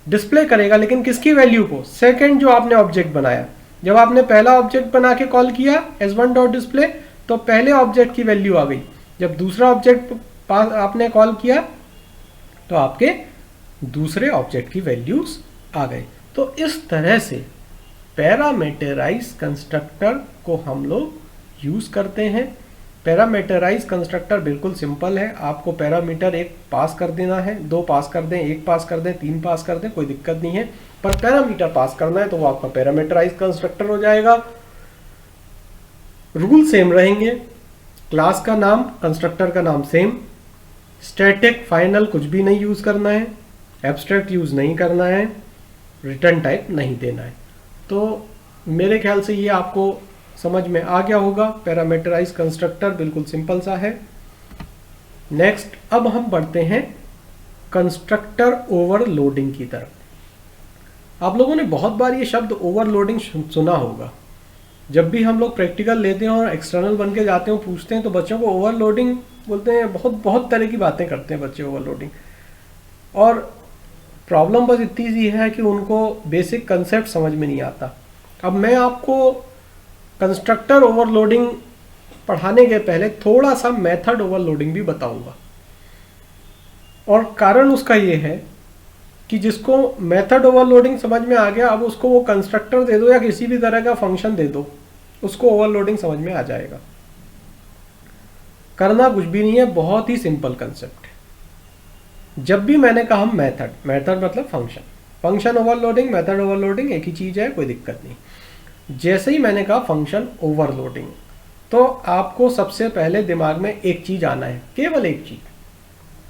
डिस्प्ले करेगा, लेकिन किसकी वैल्यू को, सेकंड जो आपने ऑब्जेक्ट बनाया। जब आपने पहला ऑब्जेक्ट बना के कॉल किया s1.display तो पहले ऑब्जेक्ट की वैल्यू आ गई। जब दूसरा ऑब्जेक्ट आपने कॉल किया तो आपके दूसरे ऑब्जेक्ट की वैल्यूज आ गए। तो इस तरह से पैरामीटराइज कंस्ट्रक्टर को हम लोग यूज करते हैं। पैरामीटराइज कंस्ट्रक्टर बिल्कुल सिंपल है, आपको पैरामीटर एक पास कर देना है, दो पास कर दें, एक पास कर दें, तीन पास कर दें, कोई दिक्कत नहीं है, पर पैरामीटर पास करना है तो वो आपका पैरामीटराइज कंस्ट्रक्टर हो जाएगा। रूल सेम रहेंगे, क्लास का नाम, कंस्ट्रक्टर का नाम सेम, स्टैटिक फाइनल कुछ भी नहीं यूज करना है, एब्स्ट्रैक्ट यूज नहीं करना है, रिटर्न टाइप नहीं देना है। तो मेरे ख्याल से ये आपको समझ में आ गया होगा। पैरामीटराइज कंस्ट्रक्टर बिल्कुल सिंपल सा है। नेक्स्ट अब हम बढ़ते हैं कंस्ट्रक्टर ओवरलोडिंग की तरफ। आप लोगों ने बहुत बार ये शब्द ओवरलोडिंग सुना होगा। जब भी हम लोग प्रैक्टिकल लेते हैं और एक्सटर्नल बन के जाते हैं, पूछते हैं तो बच्चों को ओवरलोडिंग बोलते हैं, बहुत तरह की बातें करते हैं बच्चे ओवरलोडिंग। और प्रॉब्लम बस इतनी सी है कि उनको बेसिक कंसेप्ट समझ में नहीं आता। अब मैं आपको कंस्ट्रक्टर ओवरलोडिंग पढ़ाने के पहले थोड़ा सा मेथड ओवरलोडिंग भी बताऊंगा, और कारण उसका ये है कि जिसको मेथड ओवरलोडिंग समझ में आ गया, अब उसको वो कंस्ट्रक्टर दे दो या किसी भी तरह का फंक्शन दे दो, उसको ओवरलोडिंग समझ में आ जाएगा। करना कुछ भी नहीं है, बहुत ही सिंपल कंसेप्ट है। जब भी मैंने कहा हम मेथड मतलब फंक्शन ओवरलोडिंग, मेथड ओवरलोडिंग एक ही चीज है, कोई दिक्कत नहीं। जैसे ही मैंने कहा फंक्शन ओवरलोडिंग, तो आपको सबसे पहले दिमाग में एक चीज आना है, केवल एक चीज,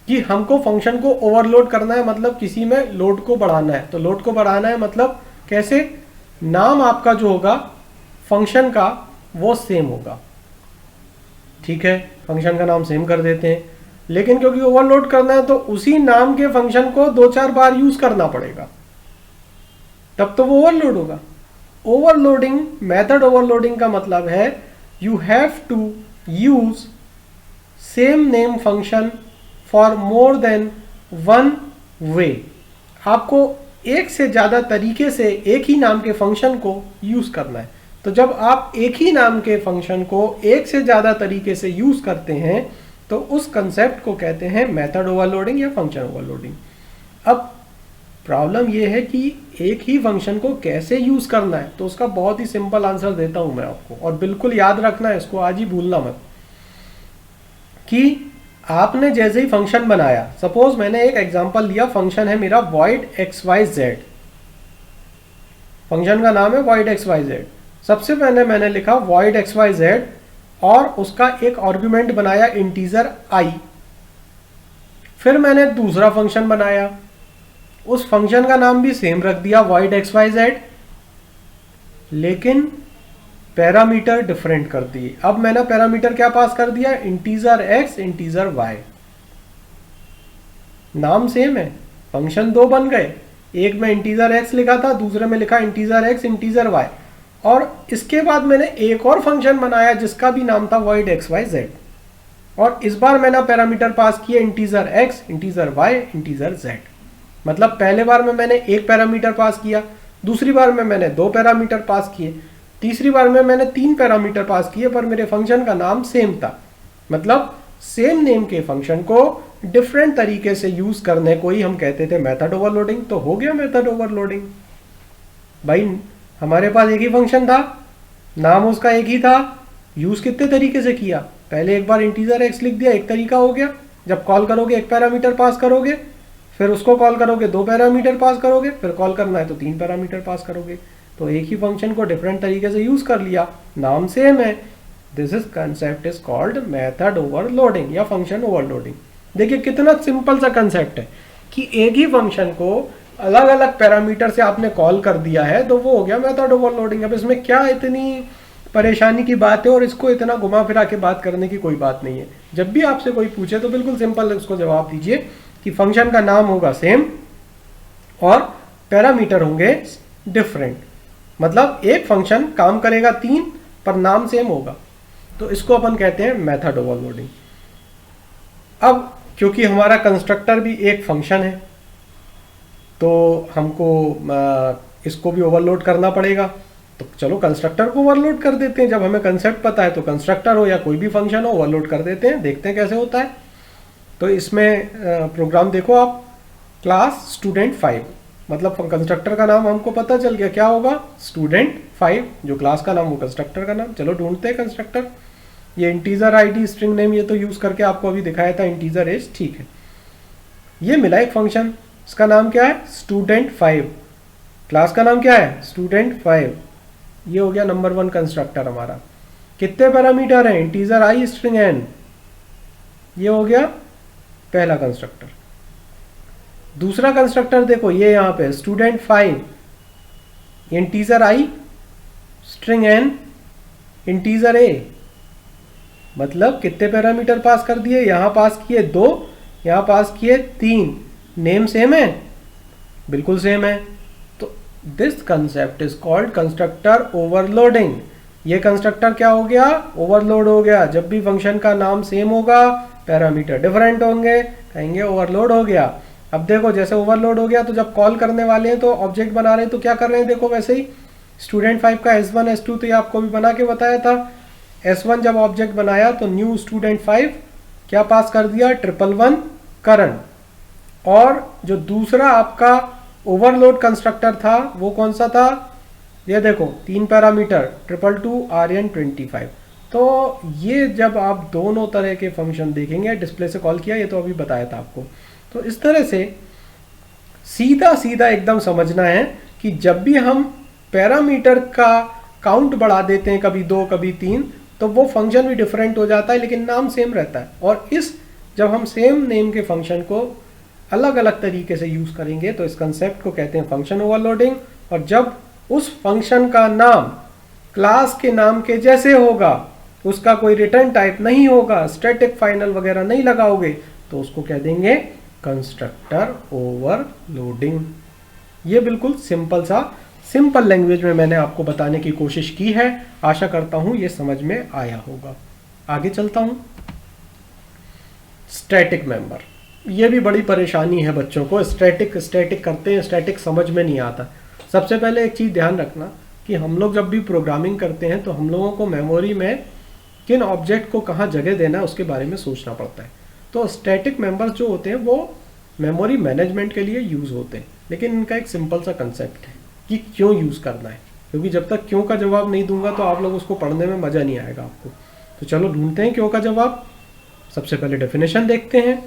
कि हमको फंक्शन को ओवरलोड करना है, मतलब किसी में लोड को बढ़ाना है। तो लोड को बढ़ाना है मतलब कैसे, नाम आपका जो होगा फंक्शन का वो सेम होगा। ठीक है, फंक्शन का नाम सेम कर देते हैं। लेकिन क्योंकि ओवरलोड करना है तो उसी नाम के फंक्शन को 2-4 बार यूज करना पड़ेगा, तब तो वो ओवरलोड होगा। ओवरलोडिंग, मेथड ओवरलोडिंग का मतलब है you have to use same name function for more than one way. आपको एक से ज्यादा तरीके से एक ही नाम के फंक्शन को यूज करना है। तो जब आप एक ही नाम के फंक्शन को एक से ज्यादा तरीके से यूज करते हैं तो उस कंसेप्ट को कहते हैं मेथड ओवरलोडिंग या फंक्शन ओवरलोडिंग। अब प्रॉब्लम यह है कि एक ही फंक्शन को कैसे यूज करना है, तो उसका बहुत ही सिंपल आंसर देता हूं मैं आपको, और बिल्कुल याद रखना है, इसको आज ही भूलना मत, कि आपने जैसे ही फंक्शन बनाया, सपोज मैंने एक एग्जांपल लिया, फंक्शन है मेरा void xyz, फंक्शन का नाम है void xyz। सबसे पहले मैंने लिखा void xyz और उसका एक आर्गुमेंट बनाया इंटीजर i। फिर मैंने दूसरा फंक्शन बनाया, उस फंक्शन का नाम भी सेम रख दिया void xyz, लेकिन पैरामीटर डिफरेंट कर दिए। अब मैंने पैरामीटर क्या पास कर दिया, इंटीजर x इंटीजर y। नाम सेम है, फंक्शन दो बन गए, एक में इंटीजर x लिखा था, दूसरे में लिखा इंटीजर x इंटीजर y। और इसके बाद मैंने एक और फंक्शन बनाया जिसका भी नाम था void xyz, और इस बार मैंने पैरामीटर पास किए integer x integer y integer z। मतलब पहले बार में मैंने एक पैरामीटर पास किया, दूसरी बार में मैंने दो पैरामीटर पास किए, तीसरी बार में मैंने 3 पैरामीटर पास किए, पर मेरे फंक्शन का नाम सेम था। मतलब सेम नेम के फंक्शन को डिफरेंट तरीके से यूज करने को ही हम कहते थे मेथड ओवरलोडिंग। तो हो गया मेथड ओवरलोडिंग। भाई हमारे पास एक ही फंक्शन था, नाम उसका एक ही था, यूज कितने तरीके से किया, पहले एक बार इंटीजर x लिख दिया, एक तरीका हो गया। जब कॉल करोगे एक पैरामीटर पास करोगे, फिर उसको कॉल करोगे 2 पैरामीटर पास करोगे, फिर कॉल करना है तो 3 पैरामीटर पास करोगे। तो एक ही फंक्शन को डिफरेंट तरीके से यूज कर लिया, नाम सेम है। This is concept is called method overloading या फंक्शन ओवरलोडिंग। देखिए कितना सिंपल सा कंसेप्ट है कि एक ही फंक्शन को अलग अलग पैरामीटर से आपने कॉल कर दिया है, तो वो हो गया मेथड ओवरलोडिंग। अब इसमें क्या इतनी परेशानी की बात है और इसको इतना घुमा फिरा के बात करने की कोई बात नहीं है। जब भी आपसे कोई पूछे तो बिल्कुल सिंपल उसको जवाब दीजिए कि फंक्शन का नाम होगा सेम और पैरामीटर होंगे डिफरेंट। मतलब एक फंक्शन काम करेगा 3 पर नाम सेम होगा, तो इसको अपन कहते हैं मेथड ओवरलोडिंग। अब क्योंकि हमारा कंस्ट्रक्टर भी एक फंक्शन है तो हमको इसको भी ओवरलोड करना पड़ेगा, तो चलो कंस्ट्रक्टर को ओवरलोड कर देते हैं। जब हमें कंसेप्ट पता है तो कंस्ट्रक्टर हो या कोई भी फंक्शन हो ओवरलोड कर देते हैं, देखते हैं कैसे होता है। तो इसमें प्रोग्राम देखो आप, क्लास स्टूडेंट 5, मतलब कंस्ट्रक्टर का नाम हमको पता चल गया, क्या होगा स्टूडेंट 5, जो क्लास का नाम वो कंस्ट्रक्टर का नाम। चलो ढूंढते हैं कंस्ट्रक्टर। ये इंटीजर आईडी स्ट्रिंग नेम ये तो यूज करके आपको अभी दिखाया था, इंटीजर एज, ठीक है। ये मिला एक फंक्शन, इसका नाम क्या है स्टूडेंट 5, क्लास का नाम क्या है स्टूडेंट 5। ये हो गया नंबर 1 कंस्ट्रक्टर हमारा। कितने पैरामीटर हैं, इंटीजर आई स्ट्रिंग एन, ये हो गया पहला कंस्ट्रक्टर। दूसरा कंस्ट्रक्टर देखो ये यहां पे student 5, integer I string N integer A, मतलब कितने पैरामीटर पास कर दिए, यहां पास किए 2, यहां पास किए 3, नेम सेम है, बिल्कुल सेम है। तो this concept is called constructor overloading. ये कंस्ट्रक्टर क्या हो गया, ओवरलोड हो गया। जब भी फंक्शन का नाम सेम होगा, पैरामीटर डिफरेंट होंगे, कहेंगे ओवरलोड हो गया। अब देखो जैसे ओवरलोड हो गया तो जब कॉल करने वाले हैं तो ऑब्जेक्ट बना रहे हैं तो क्या कर रहे हैं, देखो वैसे ही स्टूडेंट 5 का S1 S2 तो ये आपको भी बना के बताया था। S1 जब ऑब्जेक्ट बनाया तो न्यू स्टूडेंट 5 क्या पास कर दिया, 111 करंट। और जो दूसरा आपका ओवरलोड कंस्ट्रक्टर था वो कौन सा था, ये देखो 3 पैरामीटर 222 RN25। तो ये जब आप दोनों तरह के फंक्शन देखेंगे, डिस्प्ले से कॉल किया ये तो अभी बताया था आपको। तो इस तरह से सीधा सीधा एकदम समझना है कि जब भी हम पैरामीटर का काउंट बढ़ा देते हैं, कभी 2 कभी 3, तो वो फंक्शन भी डिफरेंट हो जाता है लेकिन नाम सेम रहता है। और जब हम सेम नेम के फंक्शन को अलग अलग तरीके से यूज करेंगे तो इस कंसेप्ट को कहते हैं फंक्शन ओवरलोडिंग। और जब उस फंक्शन का नाम क्लास के नाम के जैसे होगा, उसका कोई रिटर्न टाइप नहीं होगा, स्टैटिक फाइनल वगैरह नहीं लगाओगे, तो उसको कह देंगे कंस्ट्रक्टर ओवरलोडिंग। ये बिल्कुल सिंपल लैंग्वेज में मैंने आपको बताने की कोशिश की है। आशा करता हूं ये समझ में आया होगा। आगे चलता हूं। स्टैटिक मेंबर, ये भी बड़ी परेशानी है बच्चों को। स्टैटिक करते हैं, स्टैटिक समझ में नहीं आता। सबसे पहले एक चीज़ ध्यान रखना कि हम लोग जब भी प्रोग्रामिंग करते हैं तो हम लोगों को मेमोरी में किन ऑब्जेक्ट को कहाँ जगह देना है उसके बारे में सोचना पड़ता है। तो स्टैटिक मेंबर्स जो होते हैं वो मेमोरी मैनेजमेंट के लिए यूज़ होते हैं, लेकिन इनका एक सिंपल सा कंसेप्ट है कि क्यों यूज़ करना है, क्योंकि जब तक क्यों का जवाब नहीं दूंगा तो आप लोग उसको पढ़ने में मज़ा नहीं आएगा आपको। तो चलो ढूंढते हैं क्यों का जवाब। सबसे पहले डेफिनेशन देखते हैं।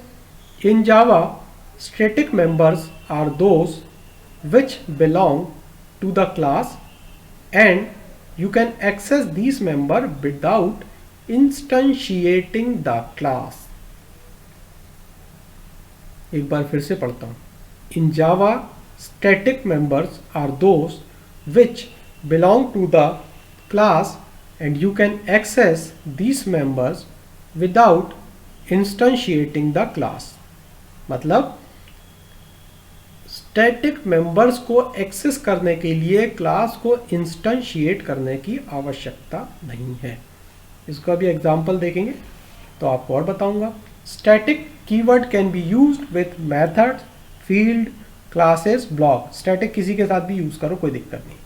In Java static members are those which belong to the class and you can access these member without instantiating the class। एक बार फिर से पढ़ता हूँ। In Java, static members are those which belong to the class and you can access these members without instantiating the class। मतलब static members को access करने के लिए क्लास को इंस्टेंशिएट करने की आवश्यकता नहीं है। इसको अभी एग्जांपल देखेंगे तो आपको और बताऊंगा। Static keyword can be used with method, field, classes, block. Static किसी के साथ भी यूज करो, कोई दिक्कत नहीं।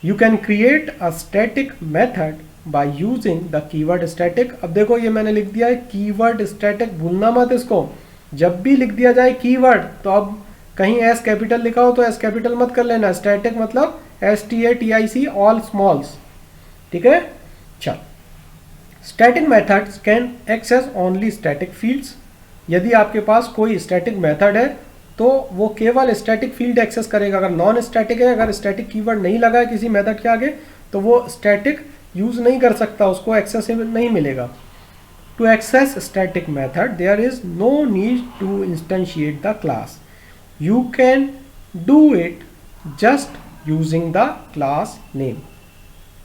You can create a static method by using the keyword static. अब देखो ये मैंने लिख दिया है कीवर्ड स्टैटिक, भूलना मत इसको। जब भी लिख दिया जाए कीवर्ड तो अब कहीं एस कैपिटल लिखा हो तो एस कैपिटल मत कर लेना। स्टैटिक मतलब STATIC ऑल स्मॉल्स, ठीक है। चल, static methods can access only static fields. यदि आपके पास कोई स्टैटिक मेथड है तो वो केवल स्टैटिक फील्ड एक्सेस करेगा। अगर नॉन स्टैटिक है, अगर स्टैटिक कीवर्ड नहीं लगा है किसी मेथड के आगे तो वो स्टैटिक यूज नहीं कर सकता, उसको एक्सेस नहीं मिलेगा। To access static method, there is no need to instantiate the class. You can do it just using the class name.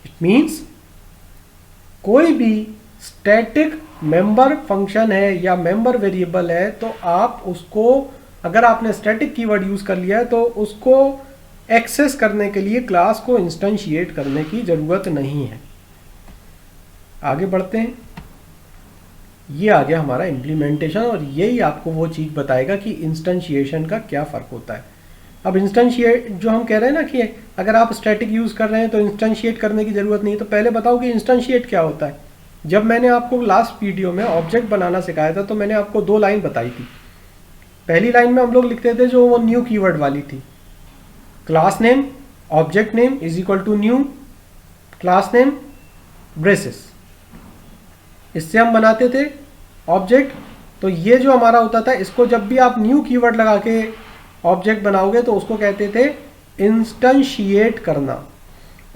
It means कोई भी static member function है या member variable है तो आप उसको, अगर आपने static keyword यूज कर लिया है तो उसको एक्सेस करने के लिए क्लास को इंस्टेंशिएट करने की जरूरत नहीं है। आगे बढ़ते हैं। ये आ गया हमारा इम्प्लीमेंटेशन और यही आपको वो चीज़ बताएगा कि इंस्टेंशिएशन का क्या फ़र्क होता है। अब इंस्टेंशिएट जो हम कह रहे हैं ना कि अगर आप स्टैटिक यूज़ कर रहे हैं तो इंस्टेंशिएट करने की ज़रूरत नहीं है, तो पहले बताओ कि इंस्टेंशिएट क्या होता है। जब मैंने आपको लास्ट वीडियो में ऑब्जेक्ट बनाना सिखाया था तो मैंने आपको 2 लाइन बताई थी। पहली लाइन में हम लोग लिखते थे जो वो न्यू कीवर्ड वाली थी, class name object name is equal to new class name braces. इससे हम बनाते थे ऑब्जेक्ट। तो ये जो हमारा होता था, इसको जब भी आप न्यू कीवर्ड लगा के ऑब्जेक्ट बनाओगे तो उसको कहते थे इंस्टेंशिएट करना।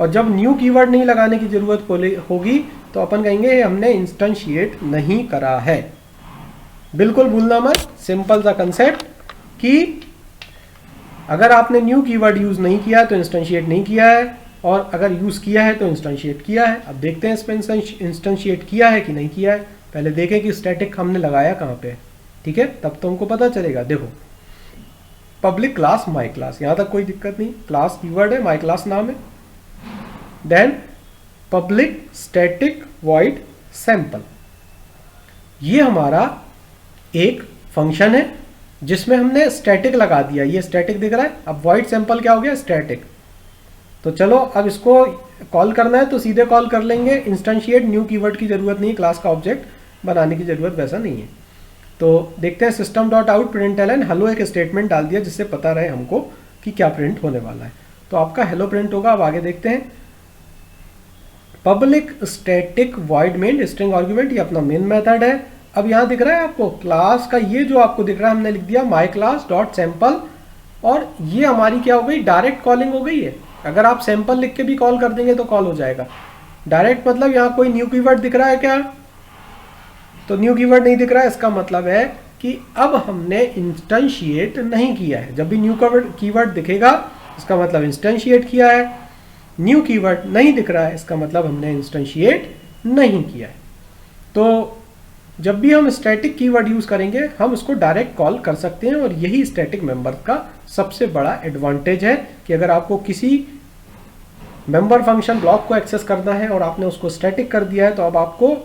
और जब न्यू कीवर्ड नहीं लगाने की जरूरत होगी तो अपन कहेंगे हमने इंस्टेंशिएट नहीं करा है। बिल्कुल भूलना मत, सिंपल सा कंसेप्ट कि अगर आपने न्यू कीवर्ड यूज नहीं किया तो इंस्टेंशिएट नहीं किया है, और अगर यूज किया है तो इंस्टेंशिएट किया है। अब देखते हैं इसमें इंस्टेंशिएट किया है कि नहीं किया है। पहले देखें कि स्टैटिक हमने लगाया कहाँ पे, ठीक है, तब तो हमको पता चलेगा। देखो, पब्लिक क्लास माई क्लास, यहाँ तक कोई दिक्कत नहीं, क्लास कीवर्ड है, माई क्लास नाम है। Then public static void sample, ये हमारा एक फंक्शन है जिसमें हमने स्टैटिक लगा दिया। ये स्टैटिक दिख रहा है। अब वॉइड सैंपल क्या हो गया, स्टैटिक। तो चलो अब इसको कॉल करना है तो सीधे कॉल कर लेंगे। इंस्टेंशिएट न्यू कीवर्ड की जरूरत नहीं, क्लास का ऑब्जेक्ट बनाने की जरूरत वैसा नहीं है। तो देखते हैं system dot out println hello एक स्टेटमेंट डाल दिया जिससे पता रहे हमको कि क्या प्रिंट होने वाला है। तो आपका हेलो प्रिंट होगा। अब आगे देखते हैं। Public static void main string argument, ये अपना मेन मेथड है। अब यहाँ दिख रहा है आपको क्लास का, ये जो आपको दिख रहा है हमने लिख दिया माई क्लास डॉट सैंपल, और ये हमारी क्या हो गई, डायरेक्ट कॉलिंग हो गई है। अगर आप सैंपल लिख के भी कॉल कर देंगे तो कॉल हो जाएगा। डायरेक्ट मतलब यहाँ कोई न्यू कीवर्ड दिख रहा है क्या, तो न्यू कीवर्ड नहीं दिख रहा है, इसका मतलब है कि अब हमने इंस्टेंशिएट नहीं किया है। जब भी न्यू कीवर्ड दिखेगा इसका मतलब इंस्टेंशिएट किया है। न्यू कीवर्ड नहीं दिख रहा है इसका मतलब हमने इंस्टेंशिएट नहीं किया है। तो जब भी हम स्टैटिक कीवर्ड यूज करेंगे हम उसको डायरेक्ट कॉल कर सकते हैं, और यही स्टैटिक मेंबर का सबसे बड़ा एडवांटेज है कि अगर आपको किसी मेंबर फंक्शन ब्लॉक को एक्सेस करना है और आपने उसको स्टैटिक कर दिया है, तो अब आपको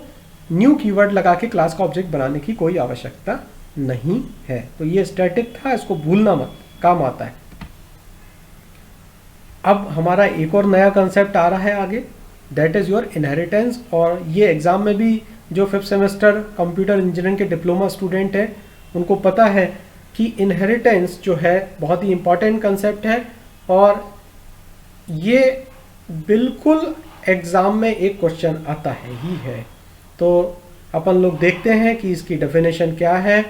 न्यू कीवर्ड लगा के क्लास का ऑब्जेक्ट बनाने की कोई आवश्यकता नहीं है। तो ये स्टैटिक था, इसको भूलना मत, काम आता है। अब हमारा एक और नया कंसेप्ट आ रहा है आगे, दैट इज योर इनहेरिटेंस। और ये एग्जाम में भी जो 5th सेमेस्टर कंप्यूटर इंजीनियरिंग के डिप्लोमा स्टूडेंट हैं उनको पता है कि इनहेरिटेंस जो है बहुत ही इंपॉर्टेंट कंसेप्ट है, और ये बिल्कुल एग्जाम में एक क्वेश्चन आता है ही है। तो अपन लोग देखते हैं कि इसकी डेफिनेशन क्या है,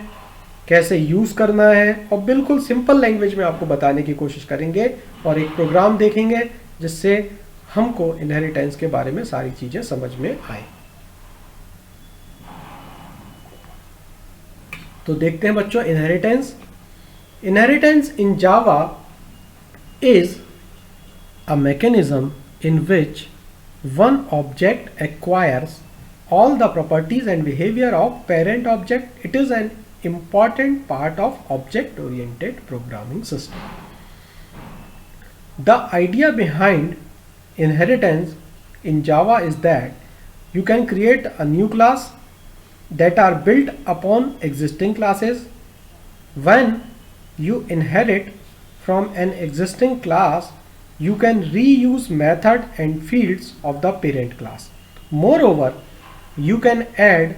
कैसे यूज करना है, और बिल्कुल सिंपल लैंग्वेज में आपको बताने की कोशिश करेंगे, और एक प्रोग्राम देखेंगे जिससे हमको इनहेरिटेंस के बारे में सारी चीजें समझ में आए। तो देखते हैं बच्चों inheritance. Inheritance in Java is a mechanism in which one object acquires all the properties and behavior of parent object. It is an important part of object oriented programming system. The idea behind inheritance in Java is that you can create a new class that are built upon existing classes. When you inherit from an existing class, you can reuse method and fields of the parent class. Moreover, you can add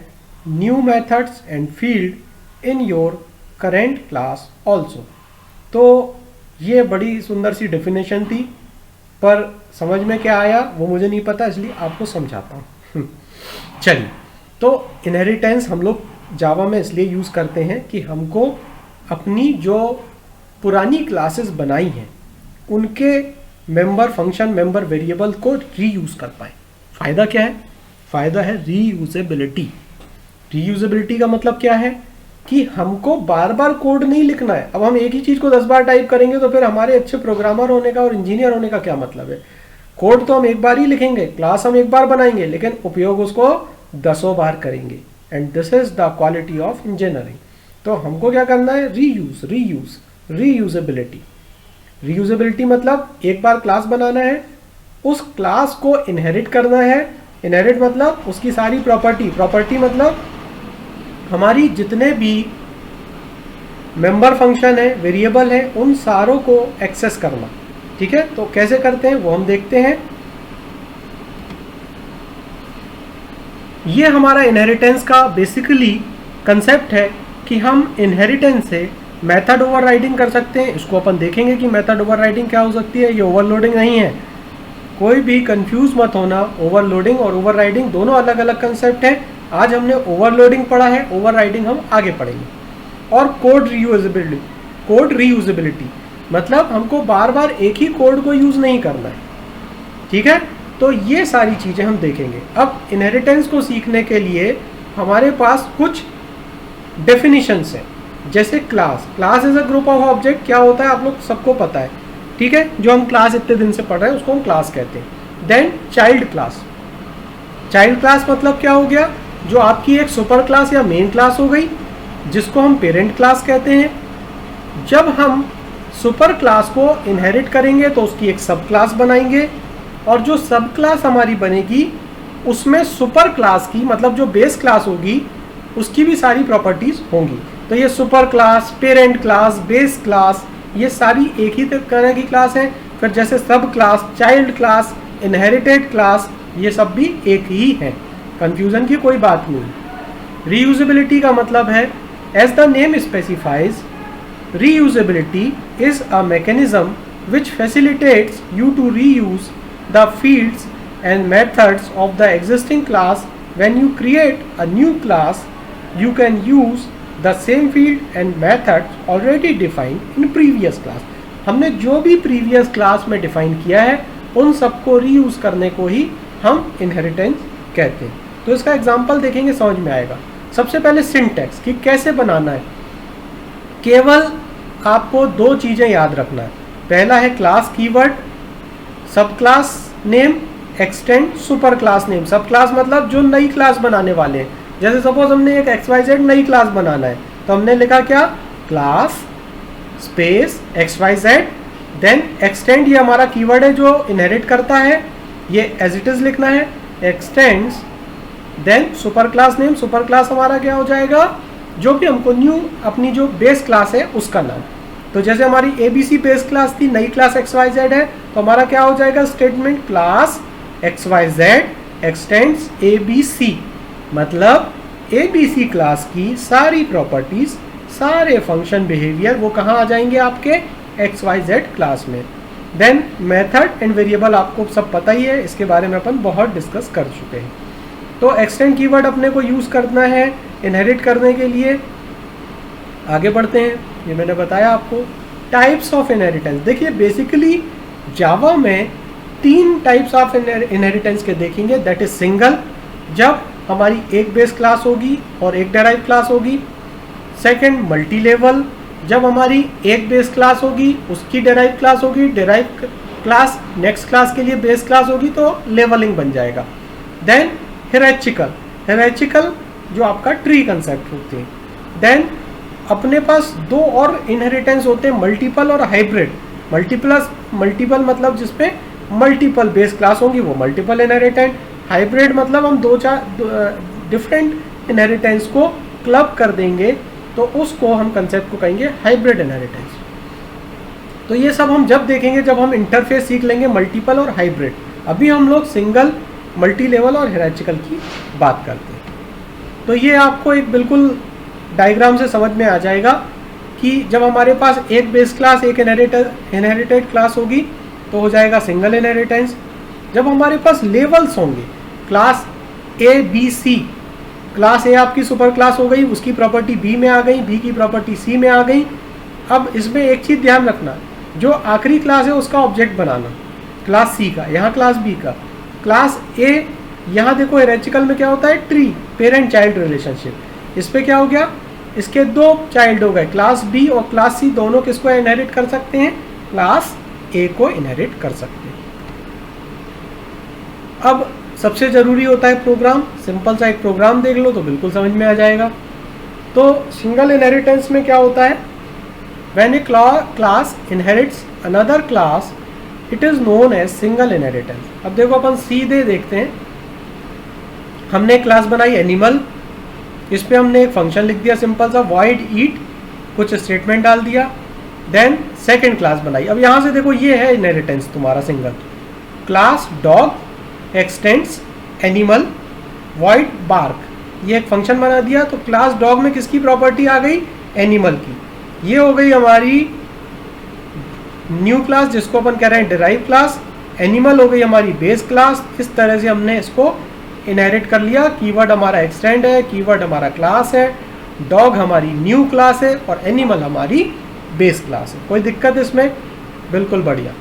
new methods and field in your current class also. तो ये बड़ी सुंदर सी definition थी, पर समझ में क्या आया वो मुझे नहीं पता, इसलिए आपको समझाता हूँ। चलिए, तो इनहेरिटेंस हम लोग जावा में इसलिए यूज करते हैं कि हमको अपनी जो पुरानी क्लासेस बनाई हैं उनके मेंबर फंक्शन, मेंबर वेरिएबल को रीयूज कर पाए। फायदा क्या है? फायदा है रीयूजेबिलिटी। रीयूजेबिलिटी का मतलब क्या है कि हमको बार बार कोड नहीं लिखना है। अब हम एक ही चीज को 10 बार टाइप करेंगे तो फिर हमारे अच्छे प्रोग्रामर होने का और इंजीनियर होने का क्या मतलब है? कोड तो हम एक बार ही लिखेंगे, क्लास हम एक बार बनाएंगे, लेकिन उपयोग उसको 10 बार करेंगे। And this is the quality of engineering. तो हमको क्या करना है? रीयूजेबिलिटी। रीयूजेबिलिटी मतलब एक बार क्लास बनाना है, उस क्लास को इनहेरिट करना है। इनहेरिट मतलब उसकी सारी प्रॉपर्टी मतलब हमारी जितने भी मेंबर फंक्शन है, वेरिएबल है, उन सारों को एक्सेस करना। ठीक है, तो कैसे करते हैं वो हम देखते हैं। ये हमारा इनहेरिटेंस का बेसिकली कंसेप्ट है कि हम इनहेरिटेंस से मेथड ओवरराइडिंग कर सकते हैं। इसको अपन देखेंगे कि मेथड ओवरराइडिंग क्या हो सकती है। ये ओवरलोडिंग नहीं है, कोई भी कंफ्यूज मत होना। ओवरलोडिंग और ओवरराइडिंग दोनों अलग अलग कंसेप्ट है। आज हमने ओवरलोडिंग पढ़ा है, ओवरराइडिंग हम आगे पढ़ेंगे। और कोड रीयूजेबिलिटी मतलब हमको बार बार एक ही कोड को यूज नहीं करना है। ठीक है, तो ये सारी चीजें हम देखेंगे। अब इनहेरिटेंस को सीखने के लिए हमारे पास कुछ डेफिनेशंस हैं, जैसे class is a group of object. क्या होता है आप लोग सबको पता है, ठीक है, जो हम क्लास इतने दिन से पढ़ रहे हैं उसको हम क्लास कहते हैं। देन चाइल्ड क्लास मतलब क्या हो गया? जो आपकी एक सुपर क्लास या मेन क्लास हो गई, जिसको हम पेरेंट क्लास कहते हैं। जब हम सुपर क्लास को इनहेरिट करेंगे तो उसकी एक सब क्लास बनाएंगे, और जो सब क्लास हमारी बनेगी उसमें सुपर क्लास की मतलब जो बेस क्लास होगी उसकी भी सारी प्रॉपर्टीज होंगी। तो ये super class, parent class, base class, ये सारी एक ही तरह की क्लास है। फिर जैसे सब class, child class, inherited class, ये सब भी एक ही है, कंफ्यूजन की कोई बात नहीं। रीयूजेबिलिटी का मतलब है, as the name specifies, reusability is a mechanism which facilitates you to reuse the fields and methods of the existing class. When you create a new class, you can use the same field and methods already defined in previous class. हमने जो भी previous class में define किया है उन सबको reuse करने को ही हम inheritance कहते हैं। तो इसका एग्जाम्पल देखेंगे, समझ में आएगा। सबसे पहले सिंटैक्स कि कैसे बनाना है। केवल आपको दो चीज़ें याद रखना है। पहला है क्लास कीवर्ड, सब class name, extend super class name. सब क्लास मतलब जो नई क्लास बनाने वाले हैं, जैसे सपोज हमने एक XYZ नई क्लास बनाना है, तो हमने लिखा क्या, class space XYZ, then extend, ये हमारा कीवर्ड है जो इनहेरिट करता है, ये एज इट इज लिखना है, extends, then super class name, super class हमारा क्या हो जाएगा, जो भी हमको न्यू अपनी जो बेस क्लास है उसका नाम। तो जैसे हमारी ABC बेस क्लास थी, नई क्लास XYZ है, तो हमारा क्या हो जाएगा statement, class XYZ x tends ABC, मतलब ABC क्लास की सारी प्रॉपर्टीज, सारे फंक्शन बिहेवियर वो कहाँ आ जाएंगे, आपके XYZ क्लास में। देन मेथड एंड वेरिएबल आपको सब पता ही है, इसके बारे में अपन बहुत डिस्कस कर चुके हैं। तो एक्सटेंड कीवर्ड अपने को यूज़ करना है इनहेरिट करने के लिए। आगे बढ़ते हैं, ये मैंने बताया आपको। टाइप्स ऑफ इनहेरिटेंस, देखिए बेसिकली जावा में 3 टाइप्स ऑफ इनहेरिटेंस के देखेंगे, दैट इज सिंगल, जब हमारी एक बेस क्लास होगी और एक डेराइव क्लास होगी। सेकंड, मल्टी लेवल, जब हमारी एक बेस क्लास होगी उसकी डेराइव क्लास होगी, डेराइव क्लास नेक्स्ट क्लास के लिए बेस क्लास होगी तो लेवलिंग बन जाएगा। देन हियरार्चिकल, हियरार्चिकल जो आपका ट्री कंसेप्ट होते हैं। देन अपने पास 2 और इनहेरिटेंस होते हैं, मल्टीपल और हाइब्रिड। मल्टीपल मतलब जिसपे मल्टीपल बेस क्लास होंगी वो मल्टीपल इनहेरिटेंट। हाइब्रिड मतलब हम 2-4 डिफरेंट इनहेरिटेंस को क्लब कर देंगे तो उसको हम कंसेप्ट को कहेंगे हाइब्रिड इनहेरिटेंस। तो ये सब हम जब देखेंगे जब हम इंटरफेस सीख लेंगे मल्टीपल और हाइब्रिड। अभी हम लोग सिंगल, मल्टी लेवल और हियरार्चिकल की बात करते हैं। तो ये आपको एक बिल्कुल डायग्राम से समझ में आ जाएगा कि जब हमारे पास एक बेस क्लास, एक इनहेरिटेड क्लास होगी तो हो जाएगा सिंगल इनहेरिटेंस। जब हमारे पास लेवल्स होंगे, क्लास ABC, क्लास A आपकी सुपर क्लास हो गई, उसकी प्रॉपर्टी B में आ गई, B की प्रॉपर्टी C में आ गई। अब इसमें एक चीज़ ध्यान रखना, जो आखिरी क्लास है उसका ऑब्जेक्ट बनाना, क्लास C का, यहाँ क्लास B का। क्लास A, यहाँ देखो हियरार्चिकल में क्या होता है, ट्री, पेरेंट चाइल्ड रिलेशनशिप। इस पर क्या हो गया, इसके 2 चाइल्ड हो गए, क्लास B और क्लास C, दोनों किसको इनहेरिट कर सकते हैं, क्लास A को इनहेरिट कर सकते हैं। अब सबसे ज़रूरी होता है प्रोग्राम, सिंपल सा एक प्रोग्राम देख लो तो बिल्कुल समझ में आ जाएगा। तो सिंगल इनहेरिटेंस में क्या होता है, when a class inherits another class it is known as single inheritance. अब देखो अपन सीधे देखते हैं, हमने क्लास बनाई एनिमल, इस पर हमने एक फंक्शन लिख दिया सिंपल सा void eat, कुछ स्टेटमेंट डाल दिया। देन सेकंड क्लास बनाई, अब यहाँ से देखो ये है इनहेरिटेंस तुम्हारा single, class dog x tends animal void bark, ये एक फंक्शन बना दिया। तो क्लास डॉग में किसकी प्रॉपर्टी आ गई, एनिमल की। ये हो गई हमारी न्यू क्लास जिसको अपन कह रहे हैं डेराइव क्लास। एनिमल हो गई हमारी बेस क्लास। इस तरह से हमने इसको इनहेरिट कर लिया। कीवर्ड हमारा एक्सटेंड है, कीवर्ड हमारा क्लास है, डॉग हमारी न्यू क्लास है और एनिमल हमारी बेस क्लास है। कोई दिक्कत इसमें, बिल्कुल बढ़िया,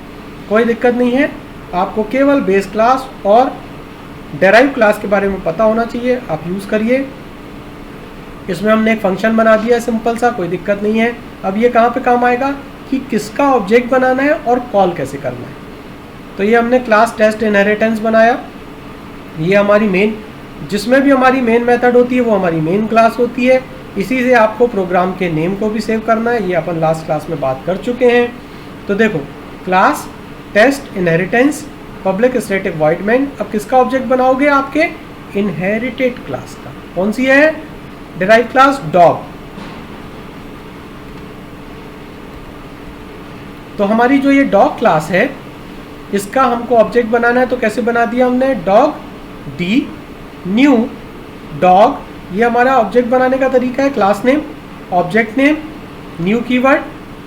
कोई दिक्कत नहीं है। आपको केवल बेस क्लास और डेराइव क्लास के बारे में पता होना चाहिए, आप यूज़ करिए। इसमें हमने एक फंक्शन बना दिया है सिंपल सा, कोई दिक्कत नहीं है। अब ये कहाँ पे काम आएगा कि किसका ऑब्जेक्ट बनाना है और कॉल कैसे करना है। तो ये हमने क्लास टेस्ट इनहेरिटेंस बनाया, ये हमारी मेन, जिसमें भी हमारी मेन मेथड होती है वो हमारी मेन क्लास होती है। इसी से आपको प्रोग्राम के नेम को भी सेव करना है, ये अपन लास्ट क्लास में बात कर चुके हैं। तो देखो class test inheritance public static void main. अब किसका ऑब्जेक्ट बनाओगे, आपके इनहेरिटेड क्लास का। कौन सी है, डिराइव क्लास डॉग। तो हमारी जो ये डॉग क्लास है इसका हमको ऑब्जेक्ट बनाना है, तो कैसे बना दिया हमने, डॉग डी न्यू डॉग, ये हमारा ऑब्जेक्ट बनाने का तरीका है। Class name, object name, new keyword,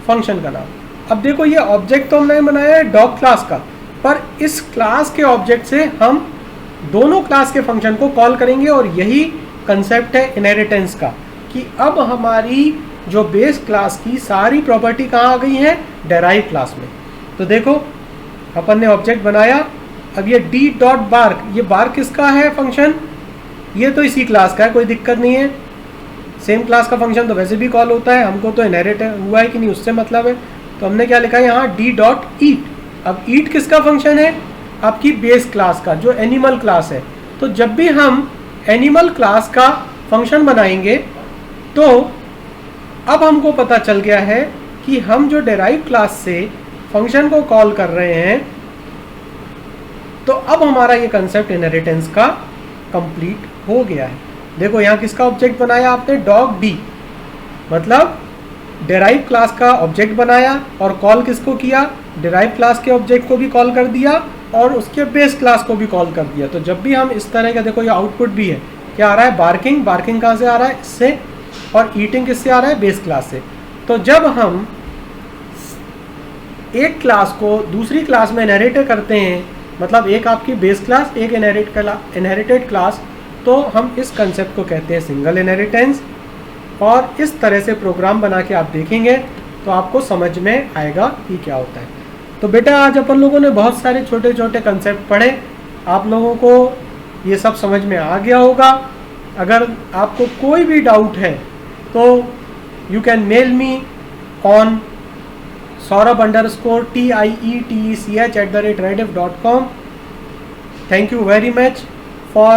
function का नाम। अब देखो ये ऑब्जेक्ट तो हमने बनाया है डॉग क्लास का, पर इस क्लास के ऑब्जेक्ट से हम दोनों क्लास के फंक्शन को कॉल करेंगे। और यही कंसेप्ट है इनहेरिटेंस का, कि अब हमारी जो बेस क्लास की सारी प्रॉपर्टी कहाँ आ गई है, डेराइव क्लास में। तो देखो अपन ने ऑब्जेक्ट बनाया। अब ये डी डॉट बार्क, ये बार्क किसका है फंक्शन, ये तो इसी क्लास का है, कोई दिक्कत नहीं है। सेम क्लास का फंक्शन तो वैसे भी कॉल होता है, हमको तो इनहेरिट हुआ है कि नहीं उससे मतलब है। तो हमने क्या लिखा है यहाँ, डी डॉट ईट। अब ईट किसका फंक्शन है, आपकी बेस क्लास का, जो एनिमल क्लास है। तो जब भी हम एनिमल क्लास का फंक्शन बनाएंगे तो अब हमको पता चल गया है कि हम जो डेराइव क्लास से फंक्शन को कॉल कर रहे हैं, तो अब हमारा ये कंसेप्ट इनहेरिटेंस का कंप्लीट हो गया है। देखो यहाँ किसका ऑब्जेक्ट बनाया आपने, डॉग डी, मतलब डेराइव क्लास का ऑब्जेक्ट बनाया और कॉल किसको किया, डेराइव क्लास के ऑब्जेक्ट को भी कॉल कर दिया और उसके बेस क्लास को भी कॉल कर दिया। तो जब भी हम इस तरह का, देखो ये आउटपुट भी है, क्या आ रहा है, बार्किंग, बार्किंग कहाँ से आ रहा है, इससे, और ईटिंग किससे आ रहा है, बेस क्लास से। तो जब हम एक क्लास को दूसरी क्लास में इनहेरिट करते हैं, मतलब एक आपकी बेस क्लास, एक इनहेरिटेड क्लास, तो हम इस कंसेप्ट को कहते हैं सिंगल इनहेरिटेंस। और इस तरह से प्रोग्राम बना के आप देखेंगे तो आपको समझ में आएगा कि क्या होता है। तो बेटा आज अपन लोगों ने बहुत सारे छोटे छोटे कंसेप्ट पढ़े, आप लोगों को ये सब समझ में आ गया होगा। अगर आपको कोई भी डाउट है तो you can mail me on saurabh_TIETECH@rediff.com. Thank you very much for